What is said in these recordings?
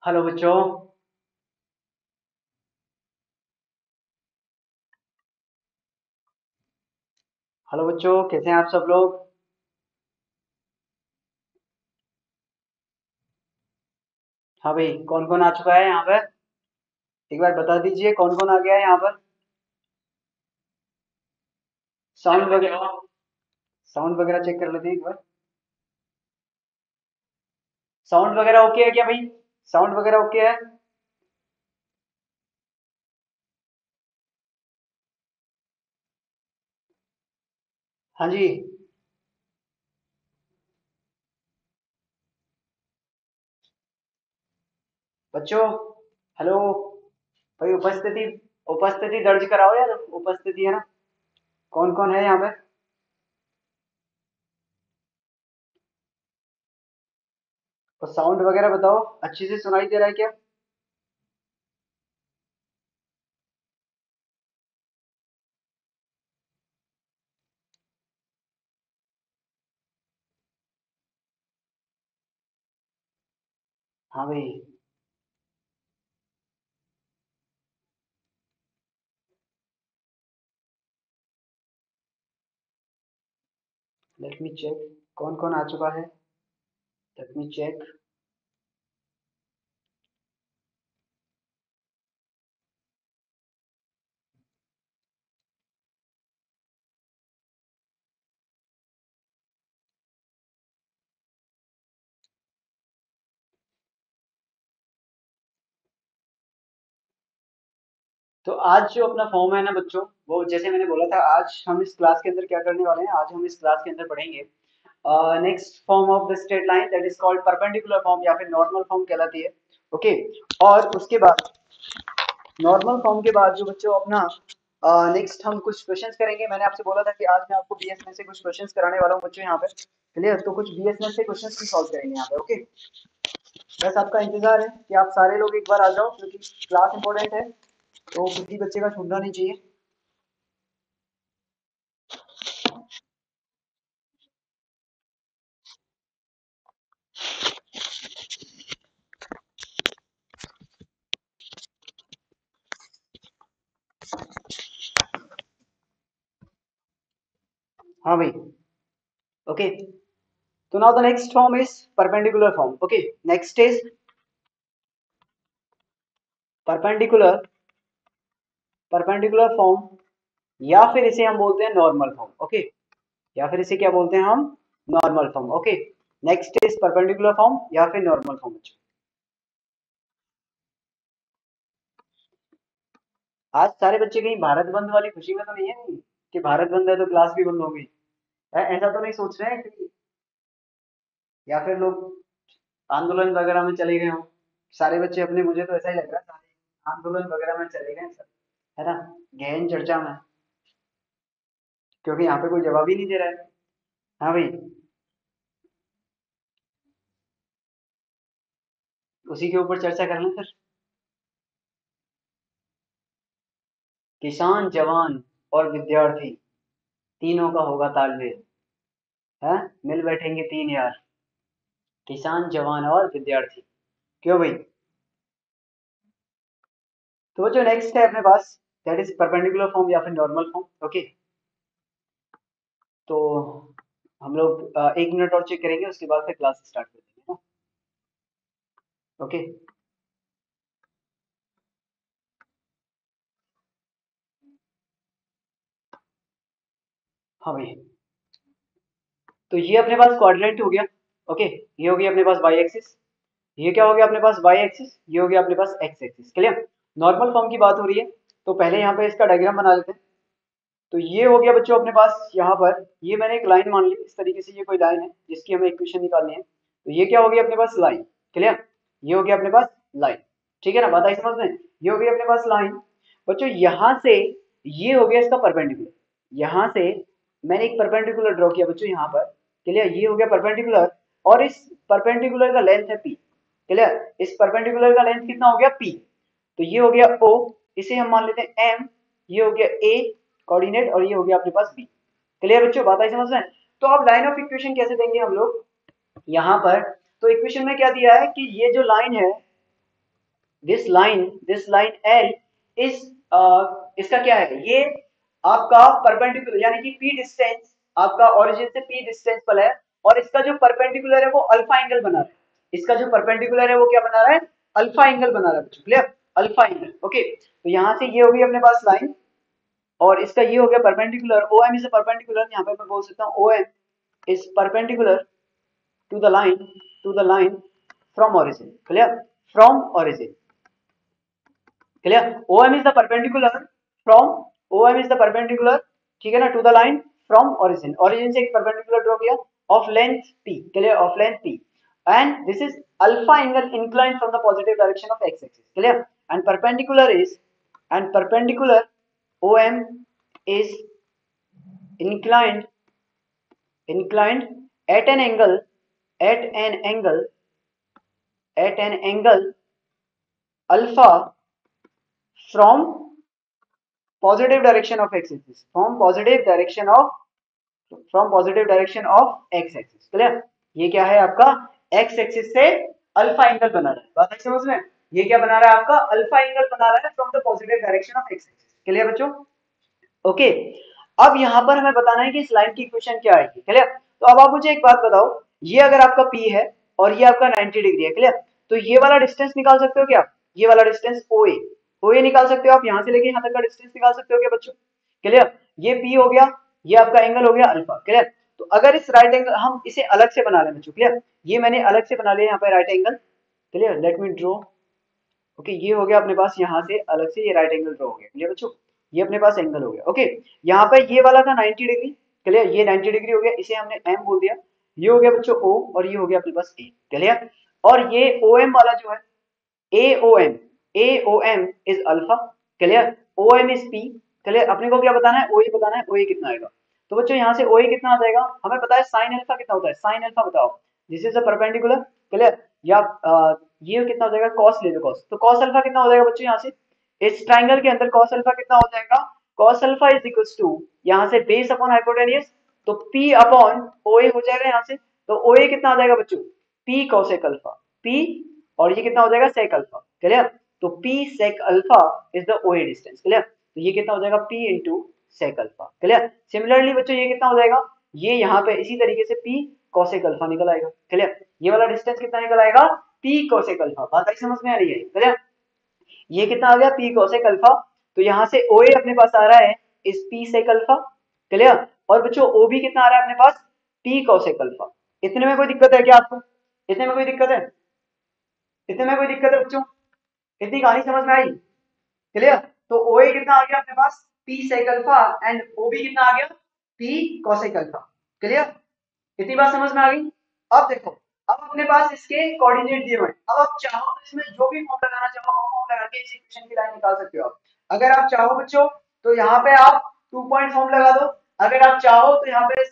Hello बच्चों। Hello बच्चों, कैसे हैं आप सब लोग? हाँ भाई, कौन कौन आ चुका है यहाँ पर? एक बार बता दीजिए कौन कौन आ गया है यहाँ पर। साउंड वगैरह साउंड वगैरह चेक कर लेते हैं एक बार। साउंड वगैरह ओके है क्या भाई? साउंड वगैरह ओके है? हाँ जी। बच्चों, हेलो भाई। उपस्थिति उपस्थिति दर्ज कराओ यार, उपस्थिति है ना। कौन कौन है यहाँ पे? और साउंड वगैरह बताओ, अच्छे से सुनाई दे रहा है क्या? हाँ भाई। लेट मी चेक कौन कौन आ चुका है। Let me check. तो आज जो अपना फॉर्म है ना बच्चों, वो जैसे मैंने बोला था, आज हम इस क्लास के अंदर क्या करने वाले हैं। आज हम इस क्लास के अंदर पढ़ेंगे next form of the straight line, that is called perpendicular form या फिर नॉर्मल फॉर्म कहलाती है। ओके। और उसके बाद नॉर्मल फॉर्म के बाद जो बच्चों अपना नेक्स्ट हम कुछ क्वेश्चंस करेंगे। मैंने आपसे बोला था कि आज मैं आपको बीएसएनएस से कुछ क्वेश्चंस कराने वाला हूँ बच्चों यहाँ पे। क्लियर? तो कुछ बीएसएनएस से क्वेश्चंस भी सॉल्व करेंगे यहाँ पे। ओके। बस आपका इंतजार है कि आप सारे लोग एक बार आ जाओ, क्योंकि क्लास इंपॉर्टेंट है, तो किसी बच्चे का छूटना नहीं चाहिए। हाँ भाई। Okay. So now the next form is perpendicular form. Okay. Next is perpendicular perpendicular form, या फिर इसे हम बोलते हैं नॉर्मल फॉर्म। ओके। या फिर इसे क्या बोलते हैं हम? Normal form. Okay. Next is perpendicular form या फिर नॉर्मल फॉर्म। आज सारे बच्चे कहीं भारत बंद वाली खुशी में तो नहीं है कि भारत बंद है तो क्लास भी बंद होगी? ऐसा तो नहीं सोच रहे हैं कि या फिर लोग आंदोलन वगैरह में चले गए हों? सारे बच्चे अपने, मुझे तो ऐसा ही लग रहा है, सारे आंदोलन वगैरह में चले गए हैं सब, है ना, गहन चर्चा में। क्योंकि यहाँ पे कोई जवाब ही नहीं दे रहा है। हाँ भाई। उसी के ऊपर चर्चा कर लें फिर। किसान, जवान और विद्यार्थी, तीनों का होगा तालमेल। है, मिल बैठेंगे तीन यार, किसान, जवान और विद्यार्थी। क्यों भाई? तो जो नेक्स्ट है अपने पास, दैट इज परपेंडिकुलर फॉर्म या फिर नॉर्मल फॉर्म। ओके। तो हम लोग 1 मिनट और चेक करेंगे, उसके बाद फिर क्लास स्टार्ट कर देंगे। ओके। हाँ भाई। तो ये अपने पास क्वाड्रेंट हो गया। ओके। ये हो गया अपने पास वाई एक्सिस। ये क्या हो गया अपने पास? Y axis. ये हो गया अपने पास X axis. Clear? Normal form की बात हो रही है, तो पहले यहाँ पे इसका डायग्राम बना लेते हैं। तो ये हो गया बच्चों अपने पास यहाँ पर, ये मैंने एक लाइन मान ली इस तरीके से, ये कोई लाइन है जिसकी हमें इक्वेशन निकालनी है। तो ये क्या हो गया अपने पास? लाइन। क्लियर? ये हो गया अपने पास लाइन। ठीक है ना, बात आई समझ में? ये हो गया अपने पास लाइन। बच्चों यहाँ से ये हो गया इसका परपेंडिकुलर। यहाँ से मैंने एक परपेंडिकुलर ड्रॉ किया बच्चों यहाँ पर। क्लियर? ये हो गया परपेंडिकुलर, और इस परपेंडिकुलर का लेंथ है पी। क्लियर? इस परपेंडिकुलर का लेंथ कितना हो गया? पी। तो ये हो गया ओ, इसे हम मान लेते हैं एम। ये हो गया ए कोऑर्डिनेट, और ये हो गया अपने पास बी। क्लियर बच्चों, बात आई समझ में? तो अब लाइन ऑफ इक्वेशन कैसे देंगे हम लोग यहाँ पर? तो इक्वेशन में क्या दिया है कि ये जो लाइन है, दिस लाइन एल इज इसका क्या है, ये आपका परपेंडिकुलर यानी कि पी डिस्टेंस आपका ओरिजिन से पी डिस्टेंस पर है, और इसका जो परपेंडिकुलर है वो अल्फा एंगल बना रहा है। इसका जो परपेंडिकुलर है वो क्या बना रहा है, अल्फा एंगल बना रहा है बच्चों, क्लियर, अल्फा एंगल। ओके, तो यहाँ से ये होगी अपने पास लाइन, और इसका ये हो गया perpendicular, O M is perpendicular, यहाँ पे मैं बोल सकता हूँ O M is perpendicular to the line, to the line from origin, clear, from origin, clear, O M is the perpendicular from, O M is the perpendicular, ठीक है ना, to the line from origin, origin से एक perpendicular draw किया of length p, clear, of length p, and this is alpha angle inclined from the positive direction of x axis, clear, and perpendicular is, and perpendicular om is inclined, inclined at an angle, at an angle, at an angle alpha from positive direction of x axis, from positive direction of, from positive direction of x axis, clear, ये क्या है आपका x axis से alpha angle बना रहा है, बात है समझ में, ये क्या बना रहा है आपका अल्फा एंगल बना रहा है from the positive direction of x axis, clear बच्चों। ओके, अब यहाँ पर हमें बताना है कि इस लाइन की इक्वेशन क्या आएगी, क्लियर। तो अब आप मुझे एक बात बताओ, ये अगर आपका P है और ये आपका 90 डिग्री है, क्लियर, तो ये वाला डिस्टेंस निकाल सकते हो क्या, ये वाला डिस्टेंस OA, OA निकाल सकते हो आप, यहाँ से लेके यहाँ तक का डिस्टेंस निकाल सकते हो क्या बच्चों, क्लियर, ये P हो गया, ये आपका एंगल हो गया अल्फा, क्लियर। तो अगर इस राइट एंगल हम इसे अलग से बना लें बच्चों, क्लियर, ये मैंने अलग से बना लिया यहाँ पे right angle, clear, let me draw. Okay, ये हो गया अपने पास यहाँ से अलग से ये राइट एंगल ड्रॉ हो गया, क्लियर बच्चों, ये अपने पास एंगल हो गया। ओके, यहाँ पे ये वाला था 90 डिग्री, क्लियर, ये 90 डिग्री हो गया, इसे हमने एम बोल दिया, ये हो गया बच्चों ओ, और ये हो गया अपने पास ए, क्लियर। और ये ओ एम वाला जो है A O M, A O M is alpha, clear, O M is P, clear. अपने को क्या बताना है, ओ ए बताना है, ओ ए कितना आएगा, तो बच्चों यहाँ से ओ ए कितना आ जाएगा, हमें पता है साइन अल्फा कितना होता है, साइन अल्फा बताओ, this is a perpendicular, clear, या ये कितना हो जाएगा, कॉस ले लो, कॉस, तो कॉस अल्फा कितना हो जाएगा बच्चों यहाँ से, इस ट्राइंगल के अंदर कॉस अल्फा कितना हो जाएगा, cos alpha is equals to, यहाँ से बेस अपॉन हाइपोटेनियस, तो p अपॉन ओ ए हो जाएगा यहाँ से, तो ओ ए कितना आ जाएगा बच्चों, p cosec अल्फा, p, और ये कितना हो जाएगा sec अल्फा, क्लियर, तो p sec alpha is the O A distance, clear, तो ये कितना हो जाएगा p into sec alpha, clear. Similarly बच्चों ये कितना हो जाएगा, ये यहाँ पे इसी तरीके से p cosec अल्फा निकल आएगा, क्लियर, ये वाला डिस्टेंस कितना निकल आएगा, p cosec अल्फा, बात आई समझ में आ रही है, क्लियर। ये कितना आ गया p cosec अल्फा, तो यहाँ से OA अपने पास आ रहा है इस p sec अल्फा, क्लियर, और बच्चों OB कितना आ रहा है अपने पास p cosec अल्फा। इतने में कोई दिक्कत है क्या आपको, इतने में कोई दिक्कत है, इतने में कोई दिक्कत है बच्चों, इतनी कहानी समझ में आई, क्लियर। तो OA कितना आ गया अपने पास p sec alpha, and OB कितना आ गया p cosec अल्फा, क्लियर, इतनी बात समझ में आ गई। अब देखो, अब अपने पास इसके कोऑर्डिनेट दिए हुए हैं, अब आप चाहो तो इसमें जो भी फॉर्म लगाना चाहो वो फॉर्म लगा के इस इक्वेशन की लाइन निकाल सकते हो आप, अगर आप चाहो बच्चों तो यहाँ पे आप 2 पॉइंट फॉर्म लगा दो, अगर आप चाहो तो यहाँ पे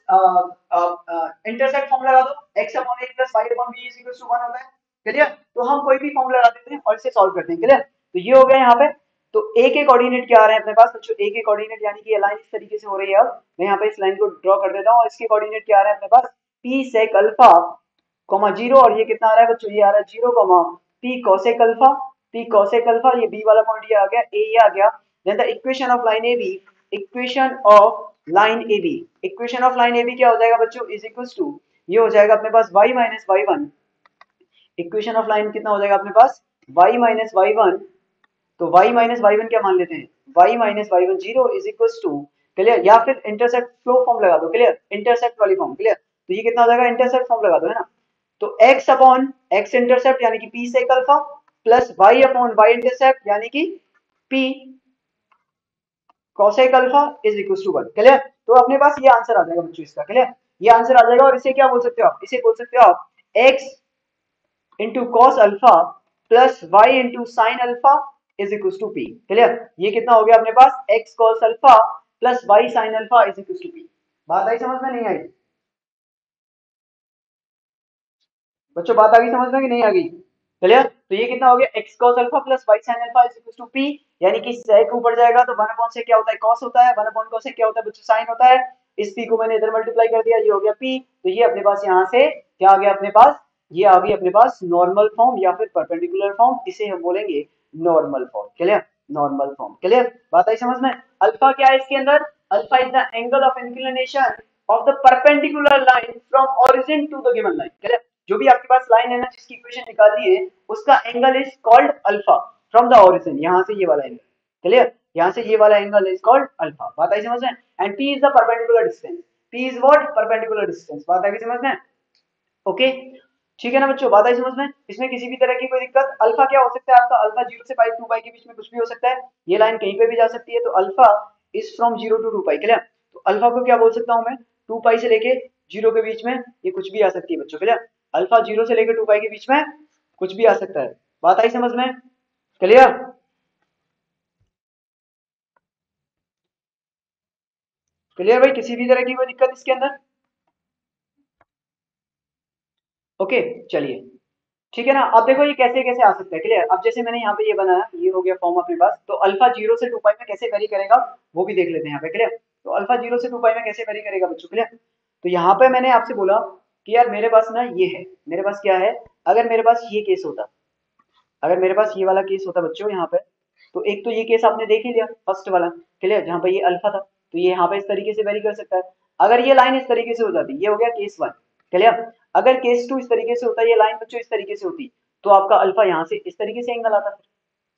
इंटरसेक्ट फॉर्म लगा दो, x upon a plus y upon b is equal to 1 होता है, क्लियर, तो हम कोई भी फॉर्म लगा देते हैं और इसे सॉल्व करते हैं, क्लियर। तो ये हो गया यहाँ पे, तो a के कोऑर्डिनेट क्या आ रहे हैं अपने पास बच्चों, a के कोऑर्डिनेट यानी कि ये लाइन इस तरीके से हो रही है, अब मैं यहाँ पे इस लाइन को ड्रॉ कर देता हूँ, और इसके कोऑर्डिनेट क्या आ रहे हैं अपने पास p sec alpha comma zero, और ये कितना आ रहा है बच्चों, ये आ रहा है zero comma p cosec alpha, p cosec alpha, ये b वाला पॉइंट ये आ गया, a ये आ गया, then the equation of line ab, equation of line ab, equation of line ab क्या हो जाएगा बच्चों, इज इक्वल्स टू, ये हो जाएगा अपने पास y minus y1, equation of line कितना हो जाएगा अपने पास y माइनस y1, तो y माइनस y1 क्या मान लेते हैं, y minus y1 zero is equals to, clear, या फिर इंटरसेप्ट फ्लो फॉर्म लगा दो, क्लियर, इंटरसेप्ट वाली फॉर्म, क्लियर, तो ये कितना हो जाएगा, इंटरसेप्ट फॉर्म लगा दो, है ना, तो x अपॉन x इंटरसेप्ट यानी कि p sec alpha plus y upon y intercept यानी कि p cosec alpha is equal to 1, clear. तो अपने पास ये आंसर आ जाएगा बच्चों इसका, क्लियर, ये आंसर आ जाएगा, और इसे क्या बोल सकते हो आप, इसे बोल सकते हो आप x into cos alpha plus Y into sine alpha is equal to P, clear, ये कितना हो गया अपने पास x cos alpha plus Y sine alpha is equal to P, बात आई समझ में, नहीं आई बच्चों, बात आ गई समझ में कि नहीं आ गई, क्लियर। तो ये कितना हो गया x cos alpha plus y sin alpha is equal to p, यानी कि sec ऊपर जाएगा तो 1 अपॉन से क्या होता है cos होता है, 1 अपॉन cos से क्या होता है बच्चों sin होता है, इस p को मैंने इधर मल्टीप्लाई कर दिया, ये हो गया p, तो ये अपने पास यहाँ से क्या आ गया अपने पास, ये आ गई अपने पास नॉर्मल फॉर्म या फिर परपेंडिकुलर फॉर्म, इसे हम बोलेंगे normal form. Clear? Normal form. Clear? बात आई समझ में? अल्फा क्या है इसके अंदर? Alpha is the angle of inclination of the perpendicular line from origin to the given line. Clear? जो भी आपके पास लाइन है ना जिसकी इक्वेशन निकाली है उसका angle is called alpha from the origin, यहां से ये वाला एंगल। क्लियर? यहां से ये वाला एंगल इज कॉल्ड अल्फा। बात आई समझ में? And p is the perpendicular distance. p is what? Perpendicular distance. बात आई समझ में? ओके, ठीक है ना बच्चों? बात आई समझ में? इसमें किसी भी तरह की कोई दिक्कत? अल्फा क्या हो सकता है आपका? अल्फा 0 से पाई 2 पाई के बीच में कुछ भी हो सकता है, ये लाइन कहीं पे भी जा सकती है, तो alpha is from 0 to 2 pi. Clear? तो अल्फा को क्या बोल सकता हूं मैं? 2 पाई से लेके 0 के बीच में ये कुछ भी आ सकती है बच्चों। क्लियर? अल्फा 0 से लेके 2 पाई के बीच में कुछ भी आ सकता है। बात आई समझ में? क्लियर? क्लियर भाई? किसी भी तरह की कोई दिक्कत इसके अंदर? ओके, चलिए, ठीक है ना? अब देखो ये कैसे कैसे आ सकता है। क्लियर? अब जैसे मैंने यहाँ पे ये बनाया, ये हो गया फॉर्म अपने पास, तो अल्फा 0 से 2 पाई में कैसे वेरी करेगा वो भी देख लेते हैं यहाँ पे। क्लियर? तो अल्फा 0 से 2 पाई में कैसे वेरी करेगा बच्चों? क्लियर? तो यहाँ पे मैंने आपसे बोला कि यार मेरे पास ना ये है, मेरे पास क्या है, अगर मेरे पास ये केस होता, अगर मेरे पास ये वाला केस होता बच्चों यहाँ पे, तो एक तो ये केस आपने देख ही लिया फर्स्ट वाला। क्लियर? जहाँ पे ये अल्फा था, तो ये यहाँ पे इस तरीके से वेरी कर सकता है। अगर ये लाइन इस तरीके से हो जाती, ये हो गया केस 1। क्लियर? अगर केस 2 इस तरीके से होता, ये लाइन बच्चों इस तरीके से होती, तो आपका अल्फा यहाँ से इस तरीके से एंगल आता।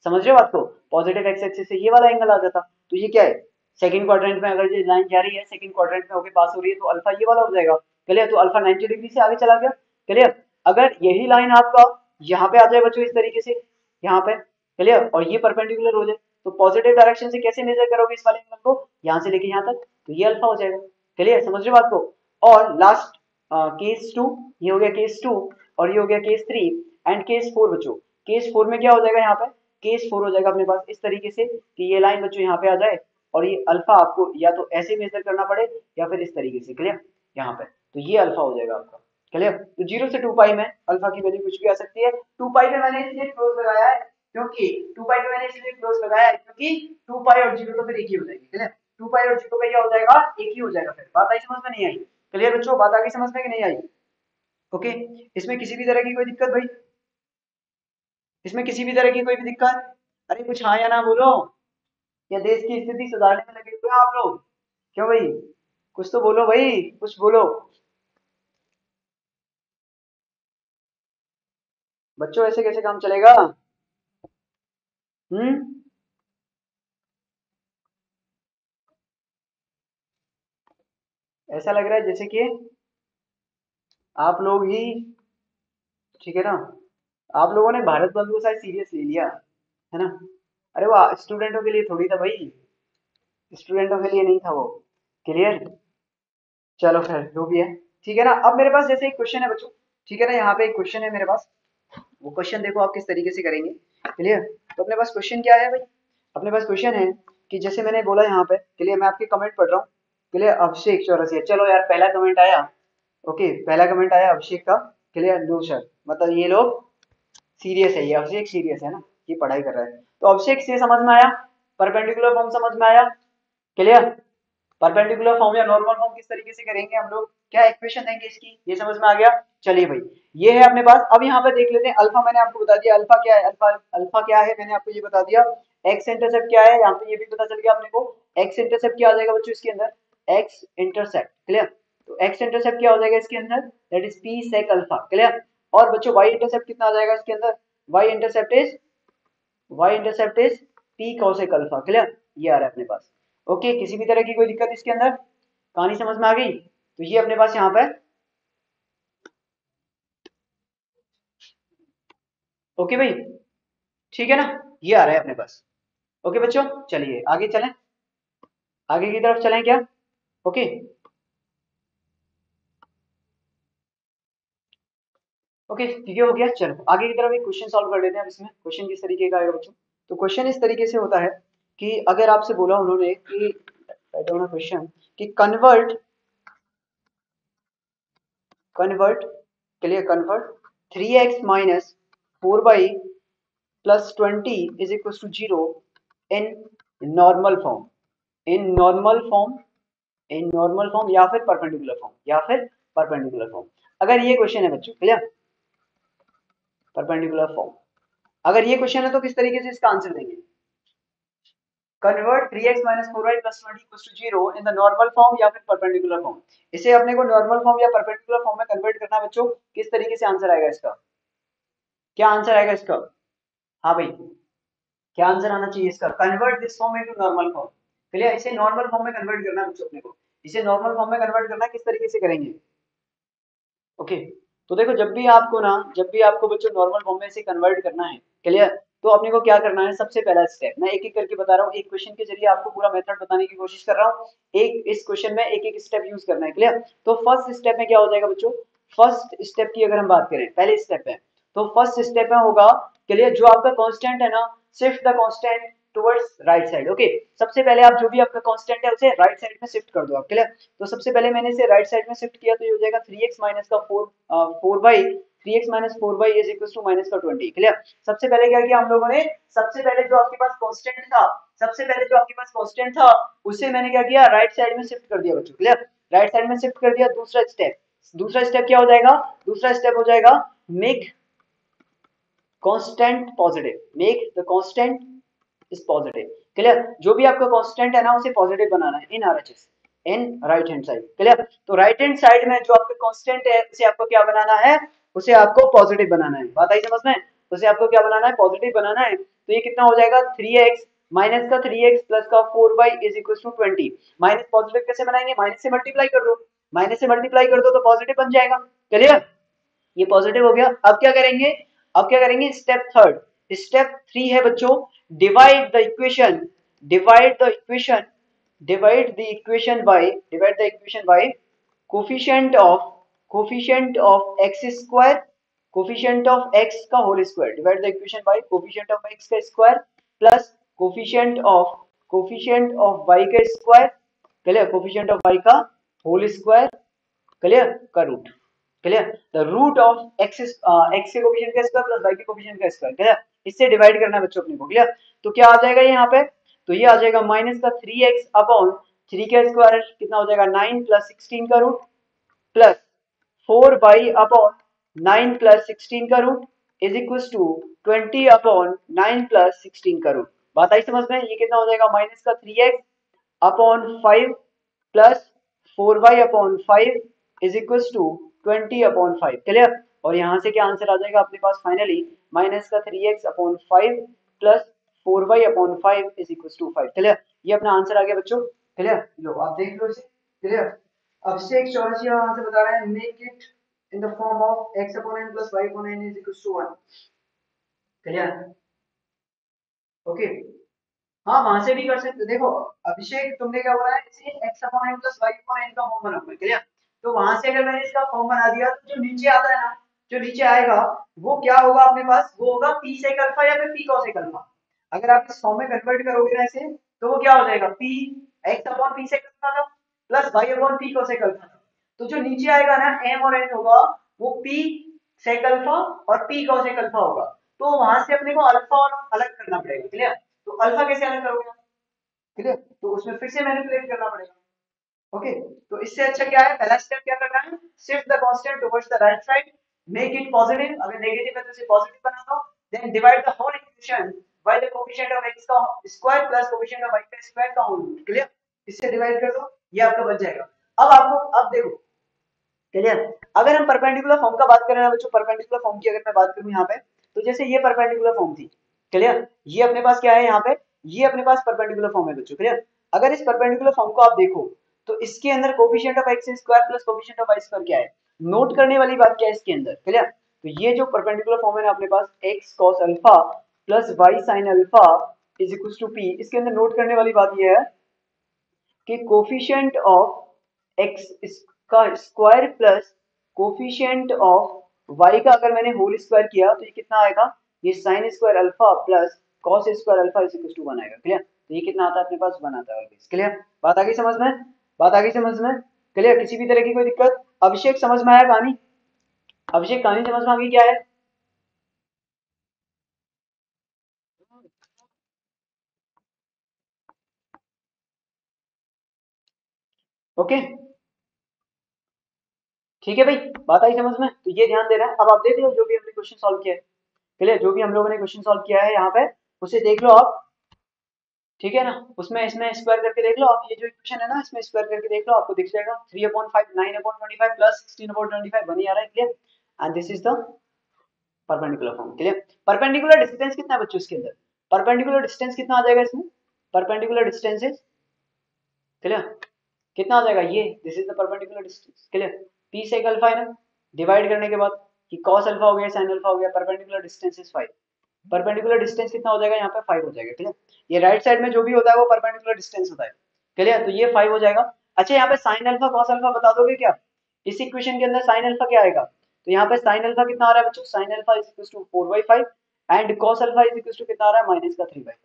समझ रहे हो बात को? पॉजिटिव एक्स एक्सिस से ये वाला एंगल आ जाता। तो ये क्या है? सेकंड क्वाड्रेंट में अगर ये लाइन जा रही है, सेकंड क्वाड्रेंट में होके पास हो रही है, तो अल्फा ये वाला हो जाएगा। क्लियर? तो अल्फा 90 डिग्री से आगे चला गया। क्लियर? अगर यही लाइन आपका यहाँ पे आ जाए बच्चों इस तरीके से, यहाँ पे, क्लियर, और ये परपेंडिकुलर हो जाए, तो पॉजिटिव डायरेक्शन से कैसे मेजर करोगे इस वाले एंगल को? यहाँ से लेके यहाँ तक, तो ये अल्फा हो जाएगा। क्लियर? समझ रहे हो बात को? और लास्ट केस 2, ये हो गया केस 2, और ये हो गया केस 3 एंड केस 4 बच्चों। केस 4 में क्या हो जाएगा यहाँ पे? केस 4 हो जाएगा अपने पास इस तरीके से कि ये लाइन बच्चों यहाँ पे आ जाए, और ये अल्फा आपको या तो ऐसे मेजर करना पड़े या फिर इस तरीके से। क्लियर? यहाँ पे तो ये अल्फा हो जाएगा आपका। क्लियर? तो 0 से 2 पाई में अल्फा की वैल्यू कुछ भी आ सकती है। 2 पाई पे मैंने इसलिए क्लोज लगाया है क्योंकि 2 पाई पे मैंने इसलिए क्लोज लगाया है क्योंकि 2 पाई और 0 तो फिर एक ही हो जाएगी। क्लियर? 2 पाई और 0 का क्या हो जाएगा? एक ही हो जाएगा। फिर बात आई समझ में? नहीं आई? क्लियर बच्चों? बात आ गई समझ में कि नहीं आई? ओके, इसमें किसी भी तरह की कोई दिक्कत भाई? इसमें किसी भी तरह की कोई भी दिक्कत? अरे कुछ हाँ या ना बोलो, या देश की स्थिति सुधारने में लगे हुए हैं आप लोग? क्यों भाई? कुछ तो बोलो भाई, कुछ बोलो बच्चों, ऐसे कैसे काम चलेगा? हम्म, ऐसा लग रहा है जैसे कि आप लोग ही, ठीक है ना, आप लोगों ने भारत बंद को शायद सीरियस ले लिया है ना? अरे वाह, स्टूडेंटों के लिए थोड़ी था भाई, स्टूडेंटों के लिए नहीं था वो। क्लियर? चलो खैर जो भी है, ठीक है ना? अब मेरे पास जैसे एक क्वेश्चन है बच्चों, ठीक है ना, यहाँ पे एक क्वेश्चन है मेरे पास, वो क्वेश्चन देखो आप किस तरीके से करेंगे। क्लियर? तो अपने पास क्वेश्चन क्या है भाई? अपने पास क्वेश्चन है कि जैसे मैंने बोला यहाँ पे, क्लियर, मैं आपके कमेंट पढ़ रहा हूँ। क्लियर? अभिषेक चौरसिया, चलो यार पहला कमेंट आया। ओके, पहला कमेंट आया अभिषेक का। क्लियर? नो सर, मतलब ये लोग सीरियस है, ये अभिषेक सीरियस है ना, ये पढ़ाई कर रहा है। तो अभिषेक से समझ में आया, परपेंडिकुलर फॉर्म समझ में आया। क्लियर? परपेंडिकुलर फॉर्म या नॉर्मल फॉर्म किस तरीके से करेंगे हम लोग, क्या इक्वेशन देंगे इसकी, ये समझ में आ गया। चलिए भाई, ये है अपने पास। अब यहाँ पे देख लेते हैं अल्फा, मैंने आपको बता दिया अल्फा क्या है, अल्फा अल्फा क्या है मैंने आपको ये बता दिया। एक्स इंटरसेप्ट क्या है, यहाँ पे ये भी पता चल गया अपने को। एक्स इंटरसेप्ट क्या आ जाएगा बच्चों इसके अंदर? X intercept. क्लियर? तो एक्स इंटरसेप्ट क्या हो जाएगा इसके अंदर? That is P sec alpha. Clear? और बच्चों वाई इंटरसेप्ट कितना आ जाएगा इसके अंदर? Y intercept is P cosec alpha. Clear? ये आ रहा है अपने पास। ओके, किसी भी तरह की कोई दिक्कत इसके अंदर? कहानी समझ में आ गई? तो ये अपने पास यहाँ पे, ओके भाई, ठीक है ना, ये आ रहा है अपने पास। ओके बच्चों, चलिए आगे चलें, आगे की तरफ चलें क्या? ओके, ओके ठीक है, हो गया। चलो आगे की तरफ एक क्वेश्चन सॉल्व कर लेते हैं। अब इसमें क्वेश्चन किस तरीके का आएगा बच्चों? तो क्वेश्चन इस तरीके से होता है कि अगर आपसे बोला उन्होंने कि क्वेश्चन कि convert, convert, clear, convert 3x minus 4y plus 20 is equal to 0 in normal form, in normal form, in normal form या फिर परपेंडिकुलर फॉर्म, या फिर परपेंडिकुलर फॉर्म। अगर ये क्वेश्चन है बच्चों, क्लियर, परपेंडिकुलर फॉर्म, अगर ये क्वेश्चन है तो किस तरीके से इसका आंसर देंगे? Convert 3x minus 4y plus 20 equals to 0 in the normal form या फिर परपेंडिकुलर फॉर्म। इसे अपने को नॉर्मल फॉर्म या परपेंडिकुलर फॉर्म में कन्वर्ट करना है बच्चों। किस तरीके से आंसर आएगा इसका? क्या आंसर आएगा इसका? हाँ भाई, क्या आंसर आना चाहिए इसका? Convert this form into normal form. Clear? इसे नॉर्मल फॉर्म में कन्वर्ट करना है बच्चों अपने को। इसे नॉर्मल फॉर्म में कन्वर्ट करना है, किस तरीके से करेंगे? ओके, तो देखो जब भी आपको बच्चों नॉर्मल फॉर्म में इसे कन्वर्ट करना है, क्लियर, तो अपने को क्या करना है? सबसे पहला स्टेप मैं एक एक करके बता रहा हूँ, एक क्वेश्चन के जरिए आपको पूरा मेथड बताने की कोशिश कर रहा हूँ। एक इस क्वेश्चन में एक एक स्टेप यूज करना है, क्लियर। तो फर्स्ट स्टेप में क्या हो जाएगा बच्चों? फर्स्ट स्टेप की अगर हम बात करें, पहले स्टेप में, तो फर्स्ट स्टेप में होगा, क्लियर, जो आपका कांस्टेंट है ना, shift the constant towards right side. Okay, सबसे पहले आप जो भी आपका कांस्टेंट है उसे राइट साइड में शिफ्ट कर दो आप, क्लियर। तो सबसे पहले मैंने इसे राइट साइड में शिफ्ट किया, तो ये हो जाएगा 3x माइनस का 4 Y 3x minus 4 Y is equal to minus का 20, क्लियर। सबसे पहले क्या किया हम लोगों ने? सबसे पहले जो आपके पास कांस्टेंट था, सबसे पहले जो आपके पास कांस्टेंट था उसे मैंने क्या किया? राइट साइड में शिफ्ट कर दिया बच्चों, क्लियर। राइट साइड में शिफ्ट कर दिया। दूसरा स्टेप क्या हो जाएगा? दूसरा स्टेप हो जाएगा make constant positive. Make the constant is positive, clear. जो भी आपका कांस्टेंट है ना उसे पॉजिटिव बनाना है in RHS, in right hand side, clear. तो राइट हैंड साइड में जो आपका कांस्टेंट है उसे आपको क्या बनाना है? उसे आपको पॉजिटिव बनाना है। बात आई समझ में? उसे आपको क्या बनाना है? पॉजिटिव बनाना है। तो ये कितना हो जाएगा? 3x माइनस का 3x प्लस का 4y is equal to 20। Minus positive कैसे बनाएंगे? माइनस से मल्टीप्लाई कर दो, माइनस से मल्टीप्लाई कर दो तो पॉजिटिव बन जाएगा, क्लियर। ये पॉजिटिव हो गया। अब क्या करेंगे? अब क्या करेंगे? स्टेप थर्ड, स्टेप 3 है बच्चों, divide the equation, divide the equation, divide the equation by coefficient of X square, coefficient of X का whole square. Divide the equation by coefficient of X का square plus coefficient of Y का square, clear, coefficient of Y का whole square, clear, का root, clear. The root of X के coefficient का square plus Y के coefficient का square, clear. इससे divide करना है बच्चों अपने को, क्लियर। तो क्या आ जाएगा यहाँ पे? तो ये आ जाएगा माइनस का 3x अपॉन 3 का स्क्वायर कितना हो जाएगा? 9 प्लस 16 का root plus 4 Y upon 9 plus 16 का root is equal to 20 upon 9 plus 16 का रूट। बात आई समझ में? ये कितना हो जाएगा? माइनस का 3x upon 5 plus 4y upon 5 is equal to 20 upon 5, clear. और यहाँ से क्या आंसर आ जाएगा अपने पास? फाइनली माइनस का 3x upon 5 plus 4y upon 5 is equal to 5, clear. ये अपना आंसर आ गया बच्चों, क्लियर। लो आप देख लो इसे, क्लियर। अब से एक चौरस यहाँ से बता रहे हैं, make it in the form of x upon n plus y upon n is equal to 1, clear. Okay, हाँ वहां से भी कर सकते। देखो अभिषेक, तुमने क्या बोला है? इसे x upon n plus y upon n का फॉर्म बनाऊंगा, क्लियर। तो वहां से अगर मैंने इसका फॉर्म बना दिया तो जो नीचे आता है ना, जो नीचे आएगा वो क्या होगा अपने पास? वो होगा p sec अल्फा या फिर p cos अल्फा। अगर आप इस फॉर्म में कन्वर्ट करोगे ना इसे, तो वो क्या हो जाएगा? p x upon p sec alpha था plus y upon p cos alpha था। तो जो नीचे आएगा ना m और n होगा, वो p sec अल्फा और p cos अल्फा होगा। तो वहां से अपने को अल्फा और अलग करना पड़ेगा, क्लियर। तो अल्फा कैसे अलग करोगे? क्लियर, तो उसमें फिर से मैनिपुलेट करना पड़ेगा। ओके, तो इससे अच्छा क्या है? पहला स्टेप क्या करना है? Shift the constant towards the right side, make it positive. अगर नेगेटिव है तो इसे पॉजिटिव बना दो। Then divide the whole equation by the coefficient of x का square plus coefficient of y का स्क्वायर का होल रूट, क्लियर। इससे डिवाइड कर दो, ये आपका बच जाएगा। अब देखो, क्लियर। अगर हम परपेंडिकुलर फॉर्म का बात करें ना बच्चों, परपेंडिकुलर फॉर्म की अगर मैं बात करूं यहाँ पे, तो जैसे ये परपेंडिकुलर फॉर्म थी, क्लियर। ये अपने पास क्या है यहाँ पे? ये अपने पास परपेंडिकुलर फॉर्म है बच्चों, क्लियर। अगर इस परपेंडिकुलर फॉर्म को आप देखो, तो इसके अंदर coefficient of X square plus coefficient of Y square क्या है? नोट करने वाली बात क्या है इसके अंदर, क्लियर। तो ये जो परपेंडिकुलर फॉर्म है ना अपने पास, X cos alpha plus Y sine alpha is equal to P, इसके अंदर नोट करने वाली बात ये है कि कोफिशिएंट ऑफ एक्स का square plus coefficient of Y का अगर मैंने होल स्क्वायर किया तो ये कितना आएगा? ये sine square alpha plus cos square alpha is equal to 1 आएगा, क्लियर। तो ये कितना आता है अपने पास? 1 आता है ऑलवेज, क्लियर। बात आ गई समझ में? बात आ गई समझ में? क्लियर, किसी भी तरह की कोई दिक्कत? अभिषेक समझ में आया कहानी? अभिषेक कहानी समझ में आ गई क्या है? ओके, ठीक है भाई, बात आई समझ में? तो ये ध्यान देना है। अब आप देख लो जो भी हमने क्वेश्चन सॉल्व किया है, क्लियर, जो भी हम लोगों ने क्वेश्चन सॉल्व किया है यहाँ पे उसे देख लो आप, ठीक है ना, उसमें इसमें स्क्वायर करके देख लो आप, ये जो इक्वेशन है ना इसमें स्क्वायर करके देख लो, आपको दिख जाएगा 3/5 9/25 प्लस 16/25 बनी आ रहा है, clear, and this is the perpendicular form, clear. Perpendicular distance कितना है बच्चों इसके अंदर, परपेंडिकुलर डिस्टेंस कितना आ जाएगा इसमें, परपेंडिकुलर डिस्टेंस इज, क्लियर, कितना आ जाएगा ये, this is the perpendicular distance, clear, P sec alpha है ना, डिवाइड करने के बाद कि कॉस अल्फा हो गया साइन अल्फा हो गया, perpendicular distance is 5, perpendicular distance कितना हो जाएगा यहाँ पे 5 हो जाएगा, क्लियर, ये राइट साइड में जो भी होता है वो परपेंडिकुलर डिस्टेंस होता है, क्लियर, तो ये 5 हो जाएगा। अच्छा यहाँ पे साइन अल्फा कॉस अल्फा बता दोगे क्या, इस इक्वेशन के अंदर साइन अल्फा क्या आएगा, तो यहाँ पे साइन अल्फा कितना आ रहा है बच्चों, sine alpha is equal to 4/5 and cos alpha is equal to कितना आ रहा है माइनस का 3/5,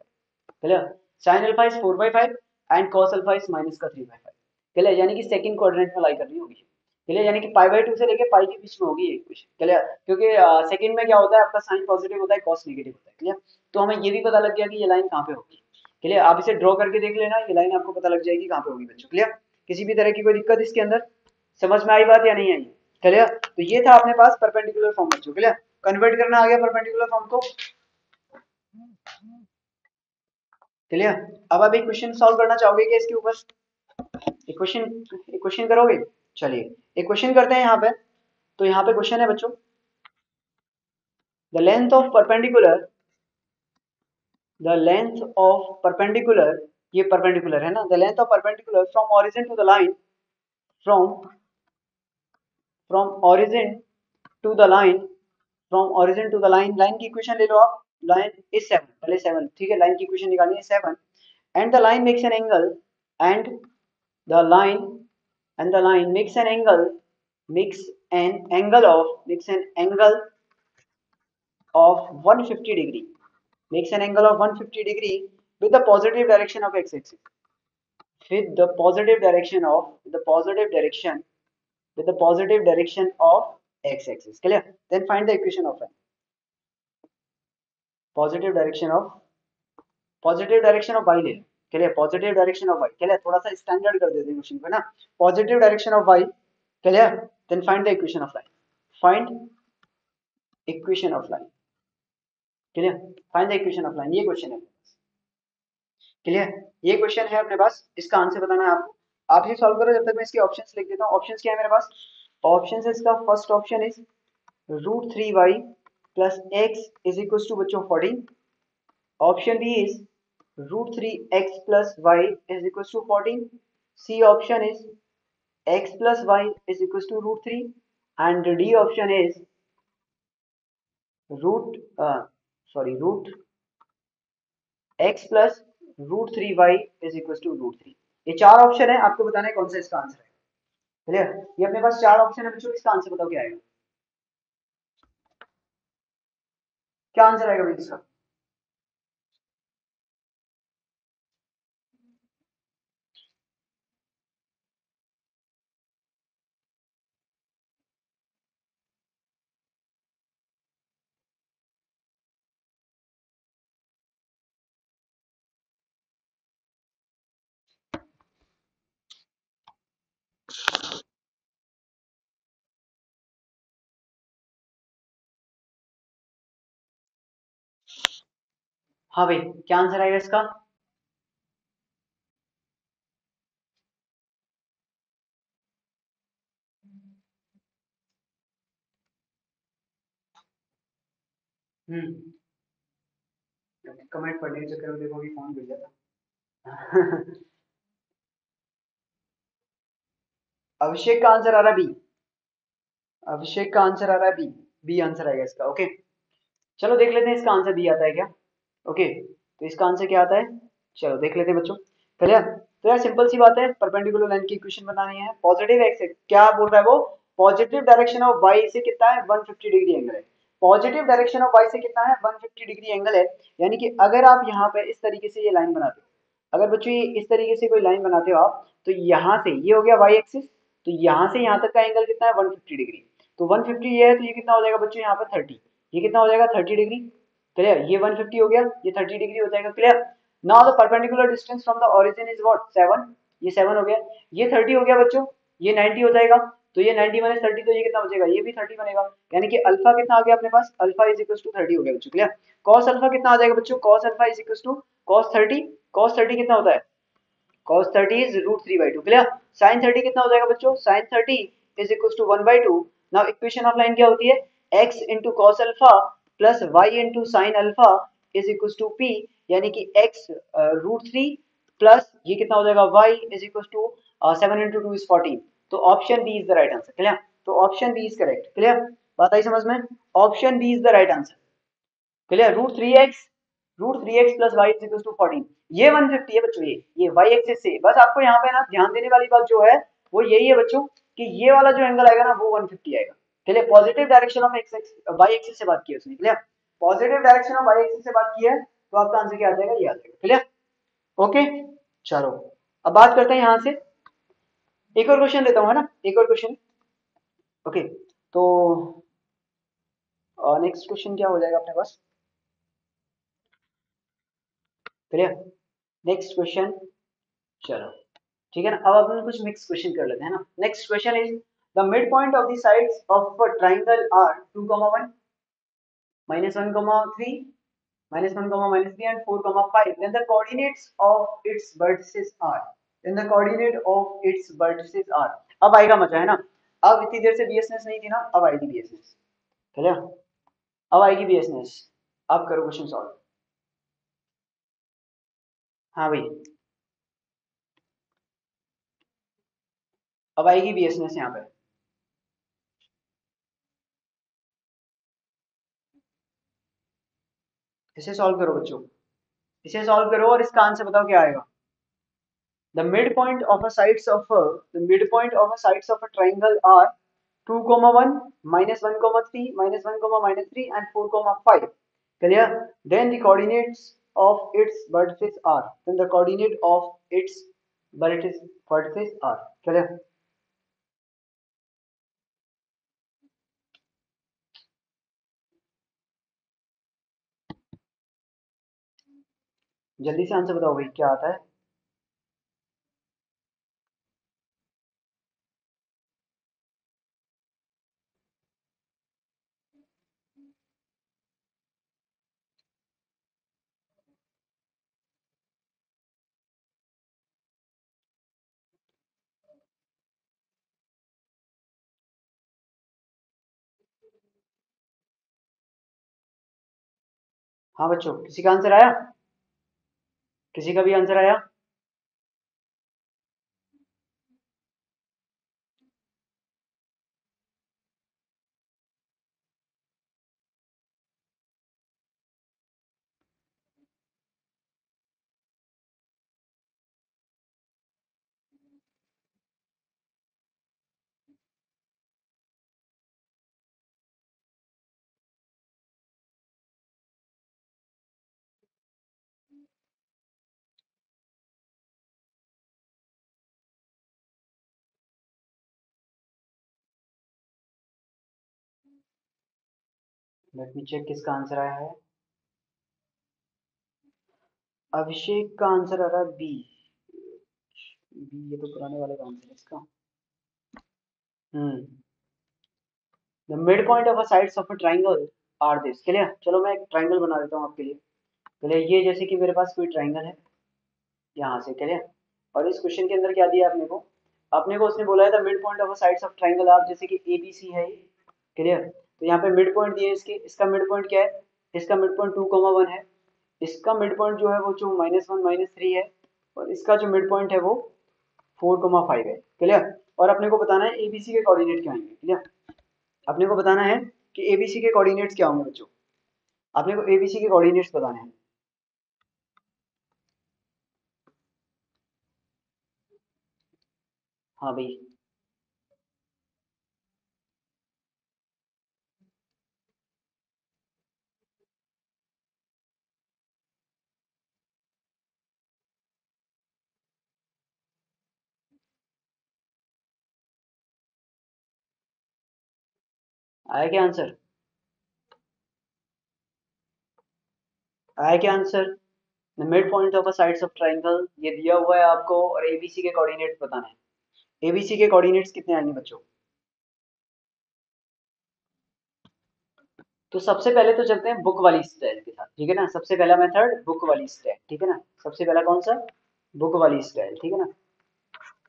clear, sine alpha is 4/5 and cos alpha is minus का 3/5, क्लियर, यानी कि सेकंड क्वाड्रेंट में लाई करनी होगी, क्लियर, यानी कि पाई/2 से लेके पाई के बीच में होगी ये इक्वेशन, क्लियर, क्योंकि सेकंड में क्या होता है आपका साइन पॉजिटिव होता है कॉस नेगेटिव होता है, क्लियर, तो हमें ये भी पता लग गया कि ये लाइन कहाँ पे होगी, क्लियर, आप इसे ड्रॉ करके देख लेना, ये लाइन आपको पता लग जाएगी कहाँ पे होगी बच्चों, क्लियर, किसी भी तरह की कोई दिक्कत इसके अंदर, समझ में आई बात या नहीं आई, क्लियर, तो ये था अपने पास परपेंडिकुलर फॉर्म बच्चों, क्लियर, कन्वर्ट करना आ गया परपेंडिकुलर फॉर्म को, क्लियर, अब आप एक क्वेश्चन सॉल्व करना चाहोगे क्या इसके ऊपर, इक्वेशन करोगे, चलिए एक क्वेश्चन करते हैं यहाँ पे, तो यहाँ पे क्वेश्चन है बच्चों, the length of perpendicular, the length of perpendicular, ये परपेंडिकुलर है ना, the length of perpendicular from origin to the line, from from origin to the line, from origin to the line, line की equation ले लो आप, line is 7, पहले 7, ठीक है, लाइन की इक्वेशन निकालनी है 7 and the line makes an angle, and the line and the line makes an angle, makes an angle of, makes an angle of 150 degree, makes an angle of 150 degree with the positive direction of x-axis, with the positive direction of, the positive direction, with the positive direction of x-axis, clear, then find the equation of line, positive direction of, positive direction of Y ले, clear, positive direction of Y, clear, थोड़ा सा standard कर देते हैं question को ना, positive direction of Y, clear, then find the equation of line, find equation of line, clear, find the equation of line, ये question है, क्लियर, ये क्वेश्चन है अपने पास, इसका आंसर बताना है आपको, आप ये सॉल्व करो, जब तक मैं इसके ऑप्शंस लिख देता हूँ, ऑप्शंस क्या है मेरे पास, ऑप्शंस है इसका, first option is √3y plus x is equal to बच्चों 14, option B is √3x plus y is equals to 14, C option is x plus y is equals to √3 and D option is root root x plus √3y is equals to √3, ये चार option है, आपको बताना है कौन सा इसका answer है, क्लियर, ये अपने पास चार ऑप्शन है बच्चों, इसका आंसर बताओ क्या आएगा, क्या आंसर आएगा भाई इसका, हाँ भाई क्या आंसर आएगा इसका, कमेंट पढ़ने के चक्कर में देखो कि फोन गिर जाता अभिषेक का आंसर आ रहा है बी, अभिषेक का आंसर आ रहा है बी, बी आंसर आएगा इसका, ओके, चलो देख लेते हैं इसका आंसर बी आता है क्या, ओके, तो इसका आंसर क्या आता है, चलो देख लेते हैं बच्चों, क्लियर, तो यार सिंपल सी बात है, परपेंडिकुलर लाइन की इक्वेशन बनानी है, पॉजिटिव एक्स क्या बोल रहा है वो, पॉजिटिव डायरेक्शन ऑफ वाई से कितना है 150 डिग्री एंगल है, पॉजिटिव डायरेक्शन ऑफ वाई से कितना है 150 डिग्री एंगल है, यानी कि अगर आप यहाँ पे इस तरीके से ये लाइन बनाते हो, अगर बच्चों ये इस तरीके से कोई लाइन बनाते हो आप, तो यहाँ से ये हो गया वाई एक्सिस, तो यहाँ से यहाँ तक का एंगल कितना है 150 डिग्री, तो 150 ये है, तो ये कितना हो जाएगा बच्चों यहाँ पे 30, ये कितना हो जाएगा 30 डिग्री, क्लियर, ये 150 हो गया, ये 30 डिग्री हो जाएगा, clear, now the perpendicular distance from the origin is what 7, ये 7 हो गया, ये 30 हो गया बच्चों, ये 90 हो जाएगा, तो ये 90 माइनस 30, तो ये कितना बचेगा, ये भी 30 बनेगा। यानी कि अल्फा कितना आ गया अपने पास, अल्फा इज इक्वल टू 30 हो गया बच्चों, क्लियर। कॉस अल्फा कितना आ जाएगा बच्चों, cos alpha is equal to cos 30, cos 30 कितना होता है, cos 30 is root 3 by 2, clear. sin 30 कितना हो जाएगा बच्चों, sin 30 is equals to 1 by 2। Now equation of line क्या होती है, x into cos alpha plus y into sin alpha is equals to p, यानी कि x रूट 3 प्लस ये कितना हो जाएगा y is equals to 7 into 2 is 14। तो option B is the right answer, clear. तो option B is correct, clear. बात आई समझ में, option B is the right answer, clear. Root three X plus Y equal to 14, ये 150 है बच्चों, ये वाई एक्सिस से। बस आपको यहाँ पे ना ध्यान देने वाली बात जो है वो यही है बच्चों कि ये वाला जो एंगल आएगा ना वो 150 आएगा, clear. Positive direction of x y axis से बात की है उसने, clear. Positive direction of y axis से बात की है तो आपका आंसर क्या आ जाएगा, ये आ जाएगा, क्लियर। ओके, चलो अब बात करते हैं यहाँ से, एक और क्वेश्चन लेता हूँ, है ना, एक और क्वेश्चन। ओके, तो नेक्स्ट क्वेश्चन क्या हो जाएगा अपने पास, क्लियर। नेक्स्ट क्वेश्चन, चलो ठीक है ना। अब अपन कुछ मिक्स क्वेश्चन कर लेते हैं ना। Next question is the mid point of the sides of a triangle are 2, 1 -1, 3 -1, -3 and 4, 5, then the coordinates of its vertices are, then the coordinate of its vertices are। अब आएगा मजा, है ना। अब इतनी देर से बीएसनेस नहीं थी ना, अब आएगी बीएसनेस, क्लियर। अब आएगी बीएसनेस, अब करो क्वेश्चन सॉल्व। हाँ भाई, अब आएगी बीएसनेस यहाँ पे, इसे सॉल्व करो बच्चों, इसे सॉल्व करो और इसका आंसर बताओ क्या आएगा। The midpoint of a sides of a triangle are 2, 1, -1, 3 and 4, 5, clear। Then the coordinates of its vertices are, then the coordinate of its vertices are, clear। जल्दी से आंसर बताओ भाई क्या आता है। हाँ बच्चों, किसी का आंसर आया, किसी का भी आंसर आया। लेट मी चेक किसका आंसर आया है। अभिषेक का आंसर आ रहा है बी, बी ये तो पुराने वाले का आंसर है इसका। Hmm, the mid point of a sides of a triangle are this, clear. चलो मैं एक ट्राइंगल बना देता हूँ आपके लिए, क्लियर। ये जैसे कि मेरे पास कोई ट्राइंगल है यहाँ से, क्लियर। और इस क्वेश्चन के अंदर क्या दिया आपने को, अपने को उसने बोला है the mid point of a sides of triangle are, जैसे कि ए बी सी है, क्लियर। तो यहाँ पे मिड पॉइंट दिए इसके, इसका मिड पॉइंट क्या है, इसका मिड पॉइंट 2, 1 है, इसका मिड पॉइंट जो है वो जो -1, -3 है, और इसका जो मिड पॉइंट है वो 4, 5 है, क्लियर। और अपने को बताना है एबीसी के कोऑर्डिनेट क्या आएंगे, क्लियर। अपने को बताना है कि एबीसी के कोऑर्डिनेट्स क्या होंगे बच्चों, अपने को एबीसी के कोऑर्डिनेट्स बताने हैं। हाँ भाई, आया क्या आंसर, आया क्या answer. The mid point of a sides of triangle, ये दिया हुआ है आपको, और एबीसी के कोऑर्डिनेट्स बताना है। एबीसी के कोऑर्डिनेट्स कितने आएंगे बच्चों, तो सबसे पहले तो चलते हैं बुक वाली स्टाइल के साथ, ठीक है ना। सबसे पहला मेथड बुक वाली स्टाइल, ठीक है ना। सबसे पहला कौन सा, बुक वाली स्टाइल, ठीक है ना।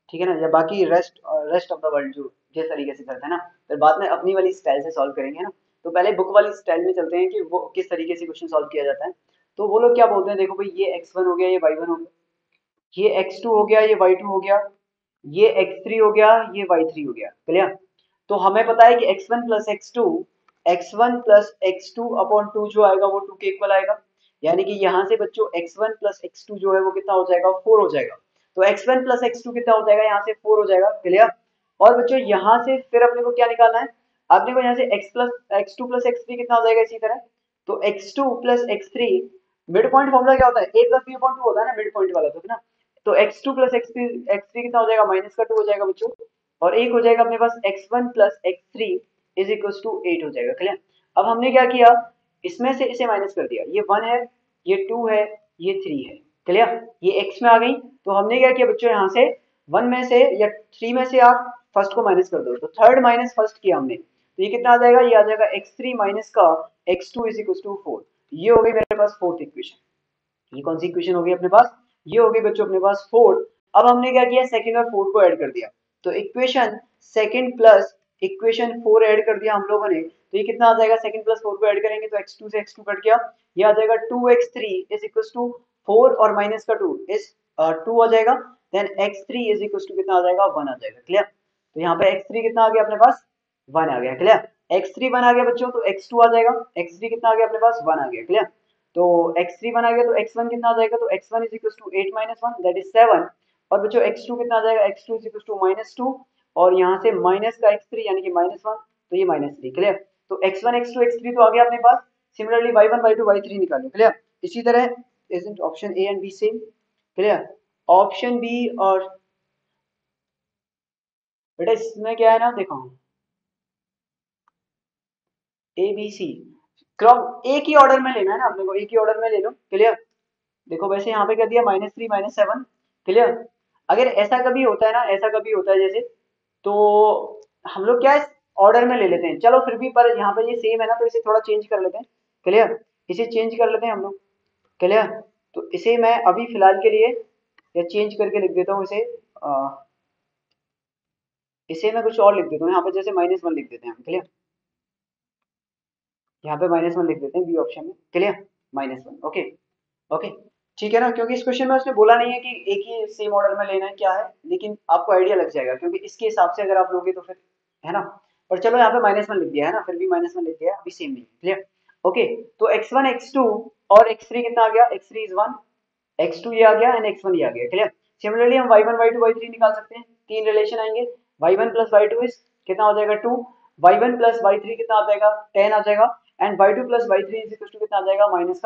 ठीक है ना, या बाकी रेस्ट ऑफ द वर्ल्ड जो जिस तरीके से करते हैं ना, फिर बाद में अपनी वाली स्टाइल से सॉल्व करेंगे ना। तो पहले बुक वाली स्टाइल में चलते हैं कि वो किस तरीके से क्वेश्चन सॉल्व किया जाता है। तो वो लोग क्या बोलते हैं, देखो भाई ये x1 हो गया, ये y1 हो गया, ये x2 हो गया, ये y2 हो गया, ये x3 हो गया, ये y3 हो गया, क्लियर। तो हमें पता है कि x1 प्लस x2 अपॉन 2 जो आएगा वो 2 के इक्वल आएगा। यानी कि यहाँ से बच्चों x1 प्लस x2 जो है वो कितना हो जाएगा, 4 हो जाएगा। तो x1 प्लस x2 कितना हो जाएगा, यहाँ से 4 हो जाएगा, क्लियर। और बच्चों यहाँ से फिर अपने को क्या निकालना है, अपने को यहाँ से x2 प्लस x3 कितना हो जाएगा इसी तरह। तो x2 plus x3, mid point formula क्या होता है, a प्लस बी अपॉन 2 होता है ना मिड पॉइंट वाला, तो है ना। तो x2 प्लस x3 कितना हो जाएगा, माइनस का 2 हो जाएगा बच्चों। और एक हो जाएगा अपने पास x1 plus x3 is equal to 8 हो जाएगा, क्लियर। अब हमने क्या किया, इसमें से इसे माइनस कर दिया, ये 1 है, ये 2 है, ये 3 है, क्लियर। ये x में आ गई। तो हमने क्या किया बच्चों, यहाँ से 1 में से या 3 में से आप फर्स्ट को माइनस कर दो, तो थर्ड माइनस फर्स्ट किया हमने, तो ये कितना आ जाएगा, ये आ जाएगा x3 माइनस का x2 इज इक्वल टू 4। ये हो गई मेरे पास फोर्थ इक्वेशन। ये कौन सी इक्वेशन हो गई अपने पास, ये हो गई बच्चों अपने पास फोर्थ। अब हमने क्या किया, सेकंड और फोर्थ को ऐड कर दिया। तो equation second plus equation 4 add कर दिया हम लोगों ने। तो ये कितना आ जाएगा, सेकंड प्लस 4 को ऐड करेंगे तो x2 से x2 कट गया, ये आ जाएगा 2x3 इज इक्वल टू 4 और माइनस का 2 इज 2 आ जाएगा। Then x3 is equal to कितना आ जाएगा, 1 आ जाएगा, क्लियर। तो यहाँ पे x3 कितना आ गया अपने पास, 1 आ गया, क्लियर। x3 1 आ गया बच्चों, तो x2 आ जाएगा, x3 कितना आ गया अपने पास, 1 आ गया, क्लियर। तो x3 1 आ गया, तो x1 कितना आ जाएगा, तो x1 is equal to 8 minus 1 that is 7। और बच्चों x2 कितना आ जाएगा, x2 is equal to minus 2, और यहाँ से माइनस का x3 यानी कि माइनस 1, तो ये माइनस 3, क्लियर। तो x1 x2 x3 तो आ गया अपने पास। सिमिलरली y1 y2 y3 निकालो, क्लियर। इसी तरह isn't option A and B same, clear. Option B और बेटा इसमें क्या है ना, देखो ए बी सी क्रॉप एक ही ऑर्डर में लेना है ना अपने को, एक ही ऑर्डर में ले लो, क्लियर। देखो वैसे यहाँ पे क्या दिया, -3 -7, क्लियर। अगर ऐसा कभी होता है ना, ऐसा कभी होता है जैसे, तो हम लोग क्या है ऑर्डर में ले लेते हैं, चलो फिर भी, पर यहाँ पे ये सेम है ना, तो इसे थोड़ा चेंज कर लेते हैं, क्लियर। इसे चेंज कर लेते हैं हम लोग, क्लियर। तो इसे मैं अभी फिलहाल के लिए या चेंज करके लिख देता हूँ इसे, इसे मैं कुछ और लिख देता हूँ यहाँ पे, जैसे -1 लिख देते हैं हम, क्लियर। यहाँ पे -1 लिख देते हैं बी ऑप्शन में, क्लियर, -1, ओके। ओके, ठीक है ना, क्योंकि इस क्वेश्चन में उसने बोला नहीं है कि एक ही सेम ऑर्डर में लेना है क्या है, लेकिन आपको आइडिया लग जाएगा क्योंकि इसके हिसाब से अगर आप लोगे तो फिर, है ना। पर चलो यहाँ पे -1 लिख दिया है ना, फिर भी -1 लिख दिया है, अभी सेम नहीं है, क्लियर। ओके, तो x1 x2 और x3 कितना आ गया, x3 इज 1, x2 ये आ गया एंड x1 ये आ गया, क्लियर। सिमिलरली हम y1 y2 y3 निकाल सकते हैं, तीन रिलेशन आएंगे, y1 प्लस y2 इज कितना हो जाएगा 2, y1 प्लस y3 कितना आ जाएगा 10 आ जाएगा, and y2 plus y3 is equal to कितना आ जाएगा, माइनस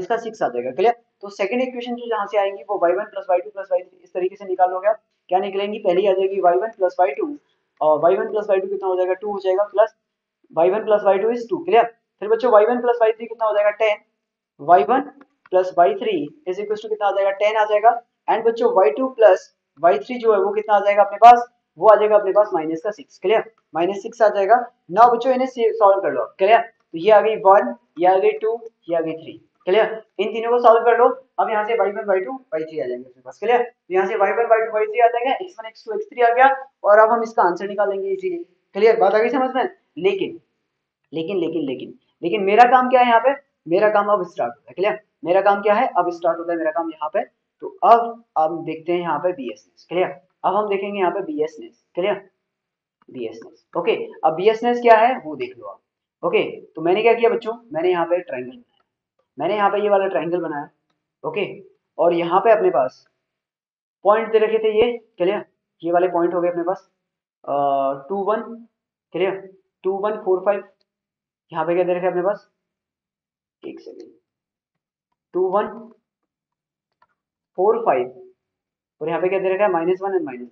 का 6 आ जाएगा, क्लियर। तो सेकंड इक्वेशन जो जहां से आएंगी वो y1 plus y2 plus y3 इस तरीके से निकालोगे आप, क्या निकलेंगी, पहली आ जाएगी y1 प्लस y2, और y1 प्लस y2 कितना हो जाएगा 2 हो जाएगा, plus y1 plus y2 is 2, clear. फिर बच्चों y1 प्लस y3 कितना हो जाएगा 10, y1 plus y3 is equal to कितना आ जाएगा 10 आ जाएगा, एंड बच्चों y2 प्लस y3 जो है वो कितना आ जाएगा अपने पास, वो आ जाएगा अपने पास माइनस का 6, क्लियर, -6 आ जाएगा। नाउ बच्चों इन्हें सॉल्व कर लो, क्लियर। तो ये आ गई 1, ये आ गई 2, ये आ गई 3, क्लियर। इन तीनों को सॉल्व कर लो। अब यहाँ से y1 y2 y3 आ जाएंगे अपने पास, क्लियर। तो यहाँ से y1 y2 y3 आ जाएगा, x1 x2 x3 आ गया, और अब हम इसका आंसर निकालेंगे इजीली, क्लियर, बात आ गई समझ में। लेकिन लेकिन लेकिन लेकिन लेकिन मेरा काम क्या है यहाँ पे, मेरा काम अब स्टार्ट होता है, क्लियर। मेरा काम क्या है, अब स्टार्ट होता है मेरा काम यहाँ पे। तो अब देखते हैं यहाँ पे बीएसनेस, क्लियर। अब हम देखेंगे यहाँ पे बीएसनेस, क्लियर, बीएसनेस, ओके। अब बीएसनेस क्या है वो देख लो आप, ओके। तो मैंने क्या किया बच्चों, मैंने यहाँ पे ट्राइंगल बनाया, मैंने यहाँ पे ये वाला ट्राइंगल बनाया, ओके। और यहाँ पे अपने पास पॉइंट दे रखे थे ये, क्लियर, ये वाले पॉइंट हो गए अपने पास 2 1, क्लियर, 2 1 4 5। यहाँ पे क्या दे रखा है अपने पास, एक सेकेंड, 2 1 4 5, और यहाँ पे क्या दे रखा है -1 एंड -3,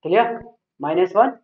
क्लियर, -1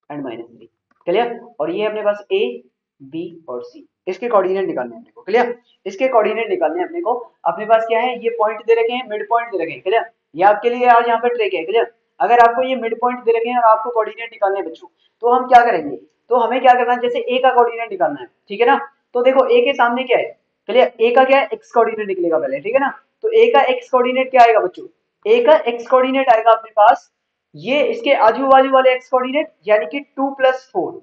एंड -3, क्लियर। और ये अपने पास ए बी और सी, इसके कोऑर्डिनेट निकालने हैं अपने को, क्लियर। इसके कोऑर्डिनेट निकालने हैं अपने को। अपने पास क्या है, ये पॉइंट दे रखे हैं, मिड पॉइंट दे रखे हैं, क्लियर। ये आपके लिए आज यहाँ पे ट्रिक है, क्लियर। अगर आपको ये मिड पॉइंट दे रखे हैं और आपको कोऑर्डिनेट निकालने हैं बच्चों, तो हम क्या करेंगे, तो हमें क्या करना है, जैसे ए का कोऑर्डिनेट निकालना है, ठीक है ना। तो देखो ए के सामने क्या है, क्लियर, ए का क्या है, एक्स कोऑर्डिनेट निकलेगा पहले, ठीक है ना। तो ए का एक्स कोऑर्डिनेट क्या आएगा बच्चों, ए का एक्स कोऑर्डिनेट आएगा अपने पास, ये इसके आजू बाजू वाले एक्स कोऑर्डिनेट यानी कि 2+4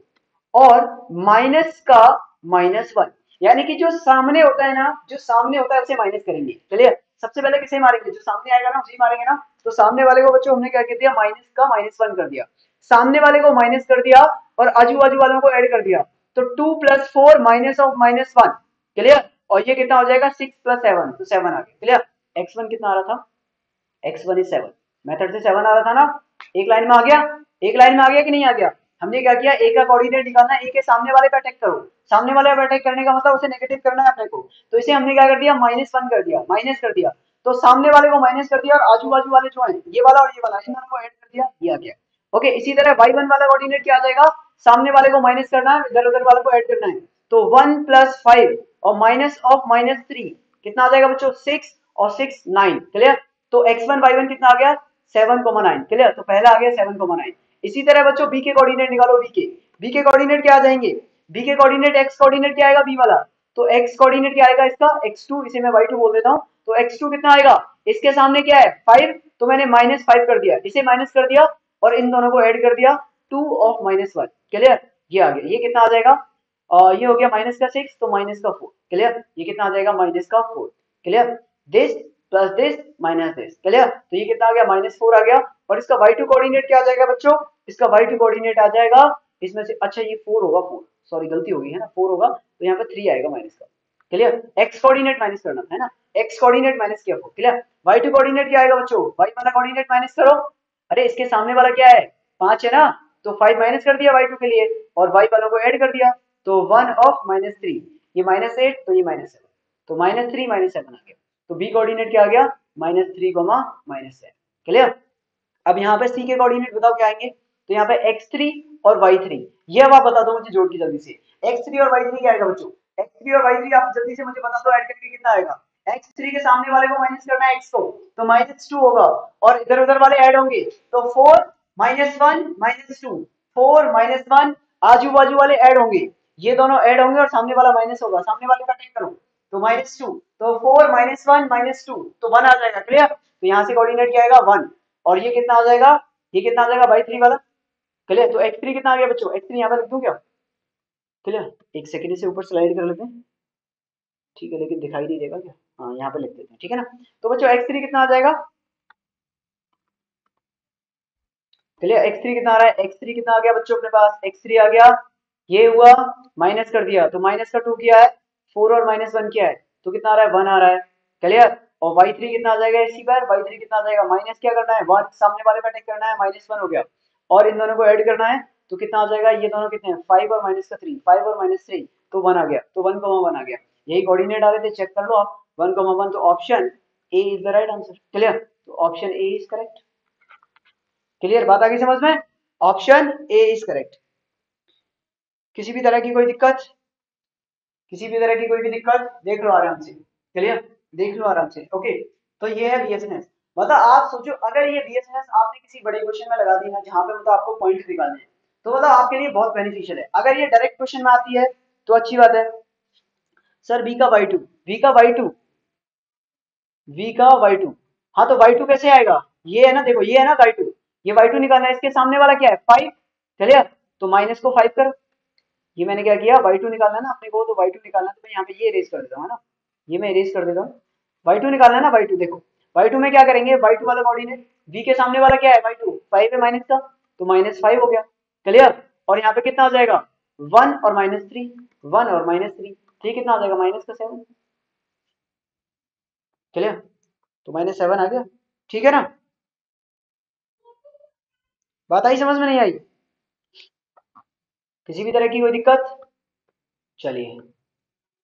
और माइनस का -1, यानी कि जो सामने होता है ना, जो सामने होता है उसे माइनस करेंगे, चलिए सबसे पहले किसे मारेंगे, जो सामने आएगा ना उसे मारेंगे ना। तो सामने वाले को बच्चों हमने क्या कर दिया, माइनस का -1 कर दिया, सामने वाले को माइनस कर दिया और आजू बाजू वालों को ऐड कर दिया, तो 2+4 माइनस ऑफ -1, क्लियर। और ये कितना हो जाएगा, 6+7, तो 7 आ गया, क्लियर। x1 कितना आ रहा था, x1 is 7, मेथड से 7 आ रहा था ना, एक लाइन में आ गया, एक लाइन में आ गया कि नहीं आ गया। हमने क्या किया, ए का कोऑर्डिनेट निकालना है, ए के सामने वाले पे अटैक करो, सामने वाले पे अटैक करने का मतलब उसे नेगेटिव करना है अपने को, तो इसे हमने क्या कर दिया, -1 कर दिया, माइनस कर दिया, तो सामने वाले को माइनस कर दिया और आजू बाजू वाले जो है ये वाला और ये वाला, इन दोनों को ऐड कर दिया, ये आ गया। ओके, इसी तरह y1 वाला कोऑर्डिनेट क्या आ जाएगा, सामने वाले को माइनस करना है, इधर उधर वाले को ऐड करना है, तो 1+5 और माइनस ऑफ -3 कितना आ जाएगा बच्चों, 6 और 6 9, क्लियर। तो x1 y1 कितना आ गया, 7,9, क्लियर। तो पहला आ गया 7,9। इसी तरह बच्चों b के कोऑर्डिनेट निकालो, b के कोऑर्डिनेट क्या आ जाएंगे, b के कोऑर्डिनेट x कोऑर्डिनेट क्या आएगा b वाला, तो x कोऑर्डिनेट क्या आएगा इसका, x2, इसे मैं y2 बोल देता हूं, तो x2 कितना आएगा, इसके सामने क्या है 5, तो मैंने -5 कर दिया, इसे माइनस कर दिया और इन दोनों को ऐड कर दिया, 2 ऑफ -1, क्लियर। ये आ गया, ये कितना आ जाएगा, ये हो गया माइनस का 6, तो माइनस का 4, क्लियर। ये कितना आ जाएगा, माइनस का 4, clear. This plus this minus this, clear. तो ये कितना आ गया, -4 आ गया। और इसका y2 कोऑर्डिनेट क्या आ जाएगा बच्चों, इसका y2 कोऑर्डिनेट आ जाएगा इसमें से, अच्छा ये 4 होगा, 4 सॉरी गलती हो गई है ना, 4 होगा, तो यहाँ पे 3 आएगा माइनस का, क्लियर। x कोऑर्डिनेट माइनस करना था है ना, x कोऑर्डिनेट माइनस किया 4, क्लियर। y2 कोऑर्डिनेट क्या आएगा बच्चों, y वाला कोऑर्डिनेट माइनस करो, अरे इसके सामने वाला क्या है 5 है ना, तो 5 माइनस कर दिया y2 के लिए और y वालों को ऐड कर दिया, तो 1 ऑफ -3, ये -8, तो ये -7, तो -3 -7 आ गया। तो b कोऑर्डिनेट क्या आ गया, -3, -7, क्लियर। अब यहाँ पे c के कोऑर्डिनेट बताओ क्या आएंगे, तो यहाँ पे x3 और y3, ये अब आप बता दो मुझे जोड़ के जल्दी से, x3 और y3 क्या आएगा बच्चों, x3 और y3 आप जल्दी से मुझे बता दो, ऐड करके कितना आएगा, x3 के सामने वाले को माइनस करना है x को, तो -2 होगा और इधर उधर वाले ऐड होंगे, तो 4 -1 -2, 4 -1, आजू बाजू वाले ऐड होंगे, ये दोनों ऐड होंगे और सामने वाला माइनस होगा, सामने वाले का टेक करो, तो -2, तो 4 -1 -2, तो 1 आ जाएगा, क्लियर। तो यहाँ से कोऑर्डिनेट क्या आएगा 1, और ये कितना आ जाएगा, ये कितना आ जाएगा y3 वाला, क्लियर। तो x3 कितना आ गया बच्चों, x3 यहाँ पे लिख दूं क्या, क्लियर। एक सेकंड से ऊपर स्लाइड कर लेते हैं, ठीक है, लेकिन दिखाई नहीं देगा क्या, हाँ यहाँ पे लिख देते हैं, ठीक है ना। तो बच्चों x3 कितना आ जाएगा, क्लियर। x3 कितना आ रहा है, x3 कितना आ गया बच्चों अपने पास, x3 आ गया, ये हुआ माइनस कर दिया, तो माइनस का 2 किया है, 4 और -1 किया है, तो कितना आ रहा है 1 आ रहा है, क्लियर। और y3 कितना आ जाएगा, इसी बार y3 कितना आ जाएगा, माइनस क्या करना है 1, सामने वाले पे अटैक करना है, -1 हो गया, और इन दोनों को ऐड करना है, तो कितना आ जाएगा, ये दोनों कितने हैं 5 और -3, 5 और -3, तो 1 आ गया, तो 1, 1 आ गया, यही कोऑर्डिनेट आ रहे थे, चेक कर लो आप, 1, 1, तो option A is the right answer, clear. तो option A is correct, clear, बात आ गई समझ में, ऑप्शन ए इज करेक्ट। किसी भी तरह की कोई दिक्कत, किसी भी तरह की कोई भी दिक्कत देख लो आराम से, क्लियर, देख लो आराम से, ओके। तो ये है बीएसएनएस, मतलब आप सोचो अगर ये बीएसएनएस आपने किसी बड़े क्वेश्चन में लगा दी ना, जहां पे मतलब आपको पॉइंट निकालने हैं, तो मतलब आपके लिए बहुत बेनिफिशियल है। अगर ये डायरेक्ट क्वेश्चन में आती है तो अच्छी बात है, सर बी का y2, v का y2, v का y2, हाँ तो y2 कैसे आएगा, ये है ना, देखो ये है ना y2, ये y2 निकालना है, इसके सामने वाला क्या है 5, क्लियर। तो माइनस को 5 करो, ये मैंने क्या किया y2 निकालना है ना अपने को, तो y2 निकालना है, तो मैं यहाँ पे ये इरेज कर देता हूँ, है ना, ये मैं इरेज कर देता हूँ, y2 निकालना है ना, y2 देखो, y2 में क्या करेंगे, y2 वाला कोऑर्डिनेट, v के सामने वाला क्या है y2, 5 है माइनस का, तो -5 हो गया, क्लियर। और यहाँ पे कितना आ जाएगा 1 और -3, 1 और -3, ठीक, कितना आ जाएगा -7, क्लियर। तो -7 आ गया, ठीक है ना, बात आई समझ में, नहीं आई, किसी भी तरह की कोई दिक्कत, चलिए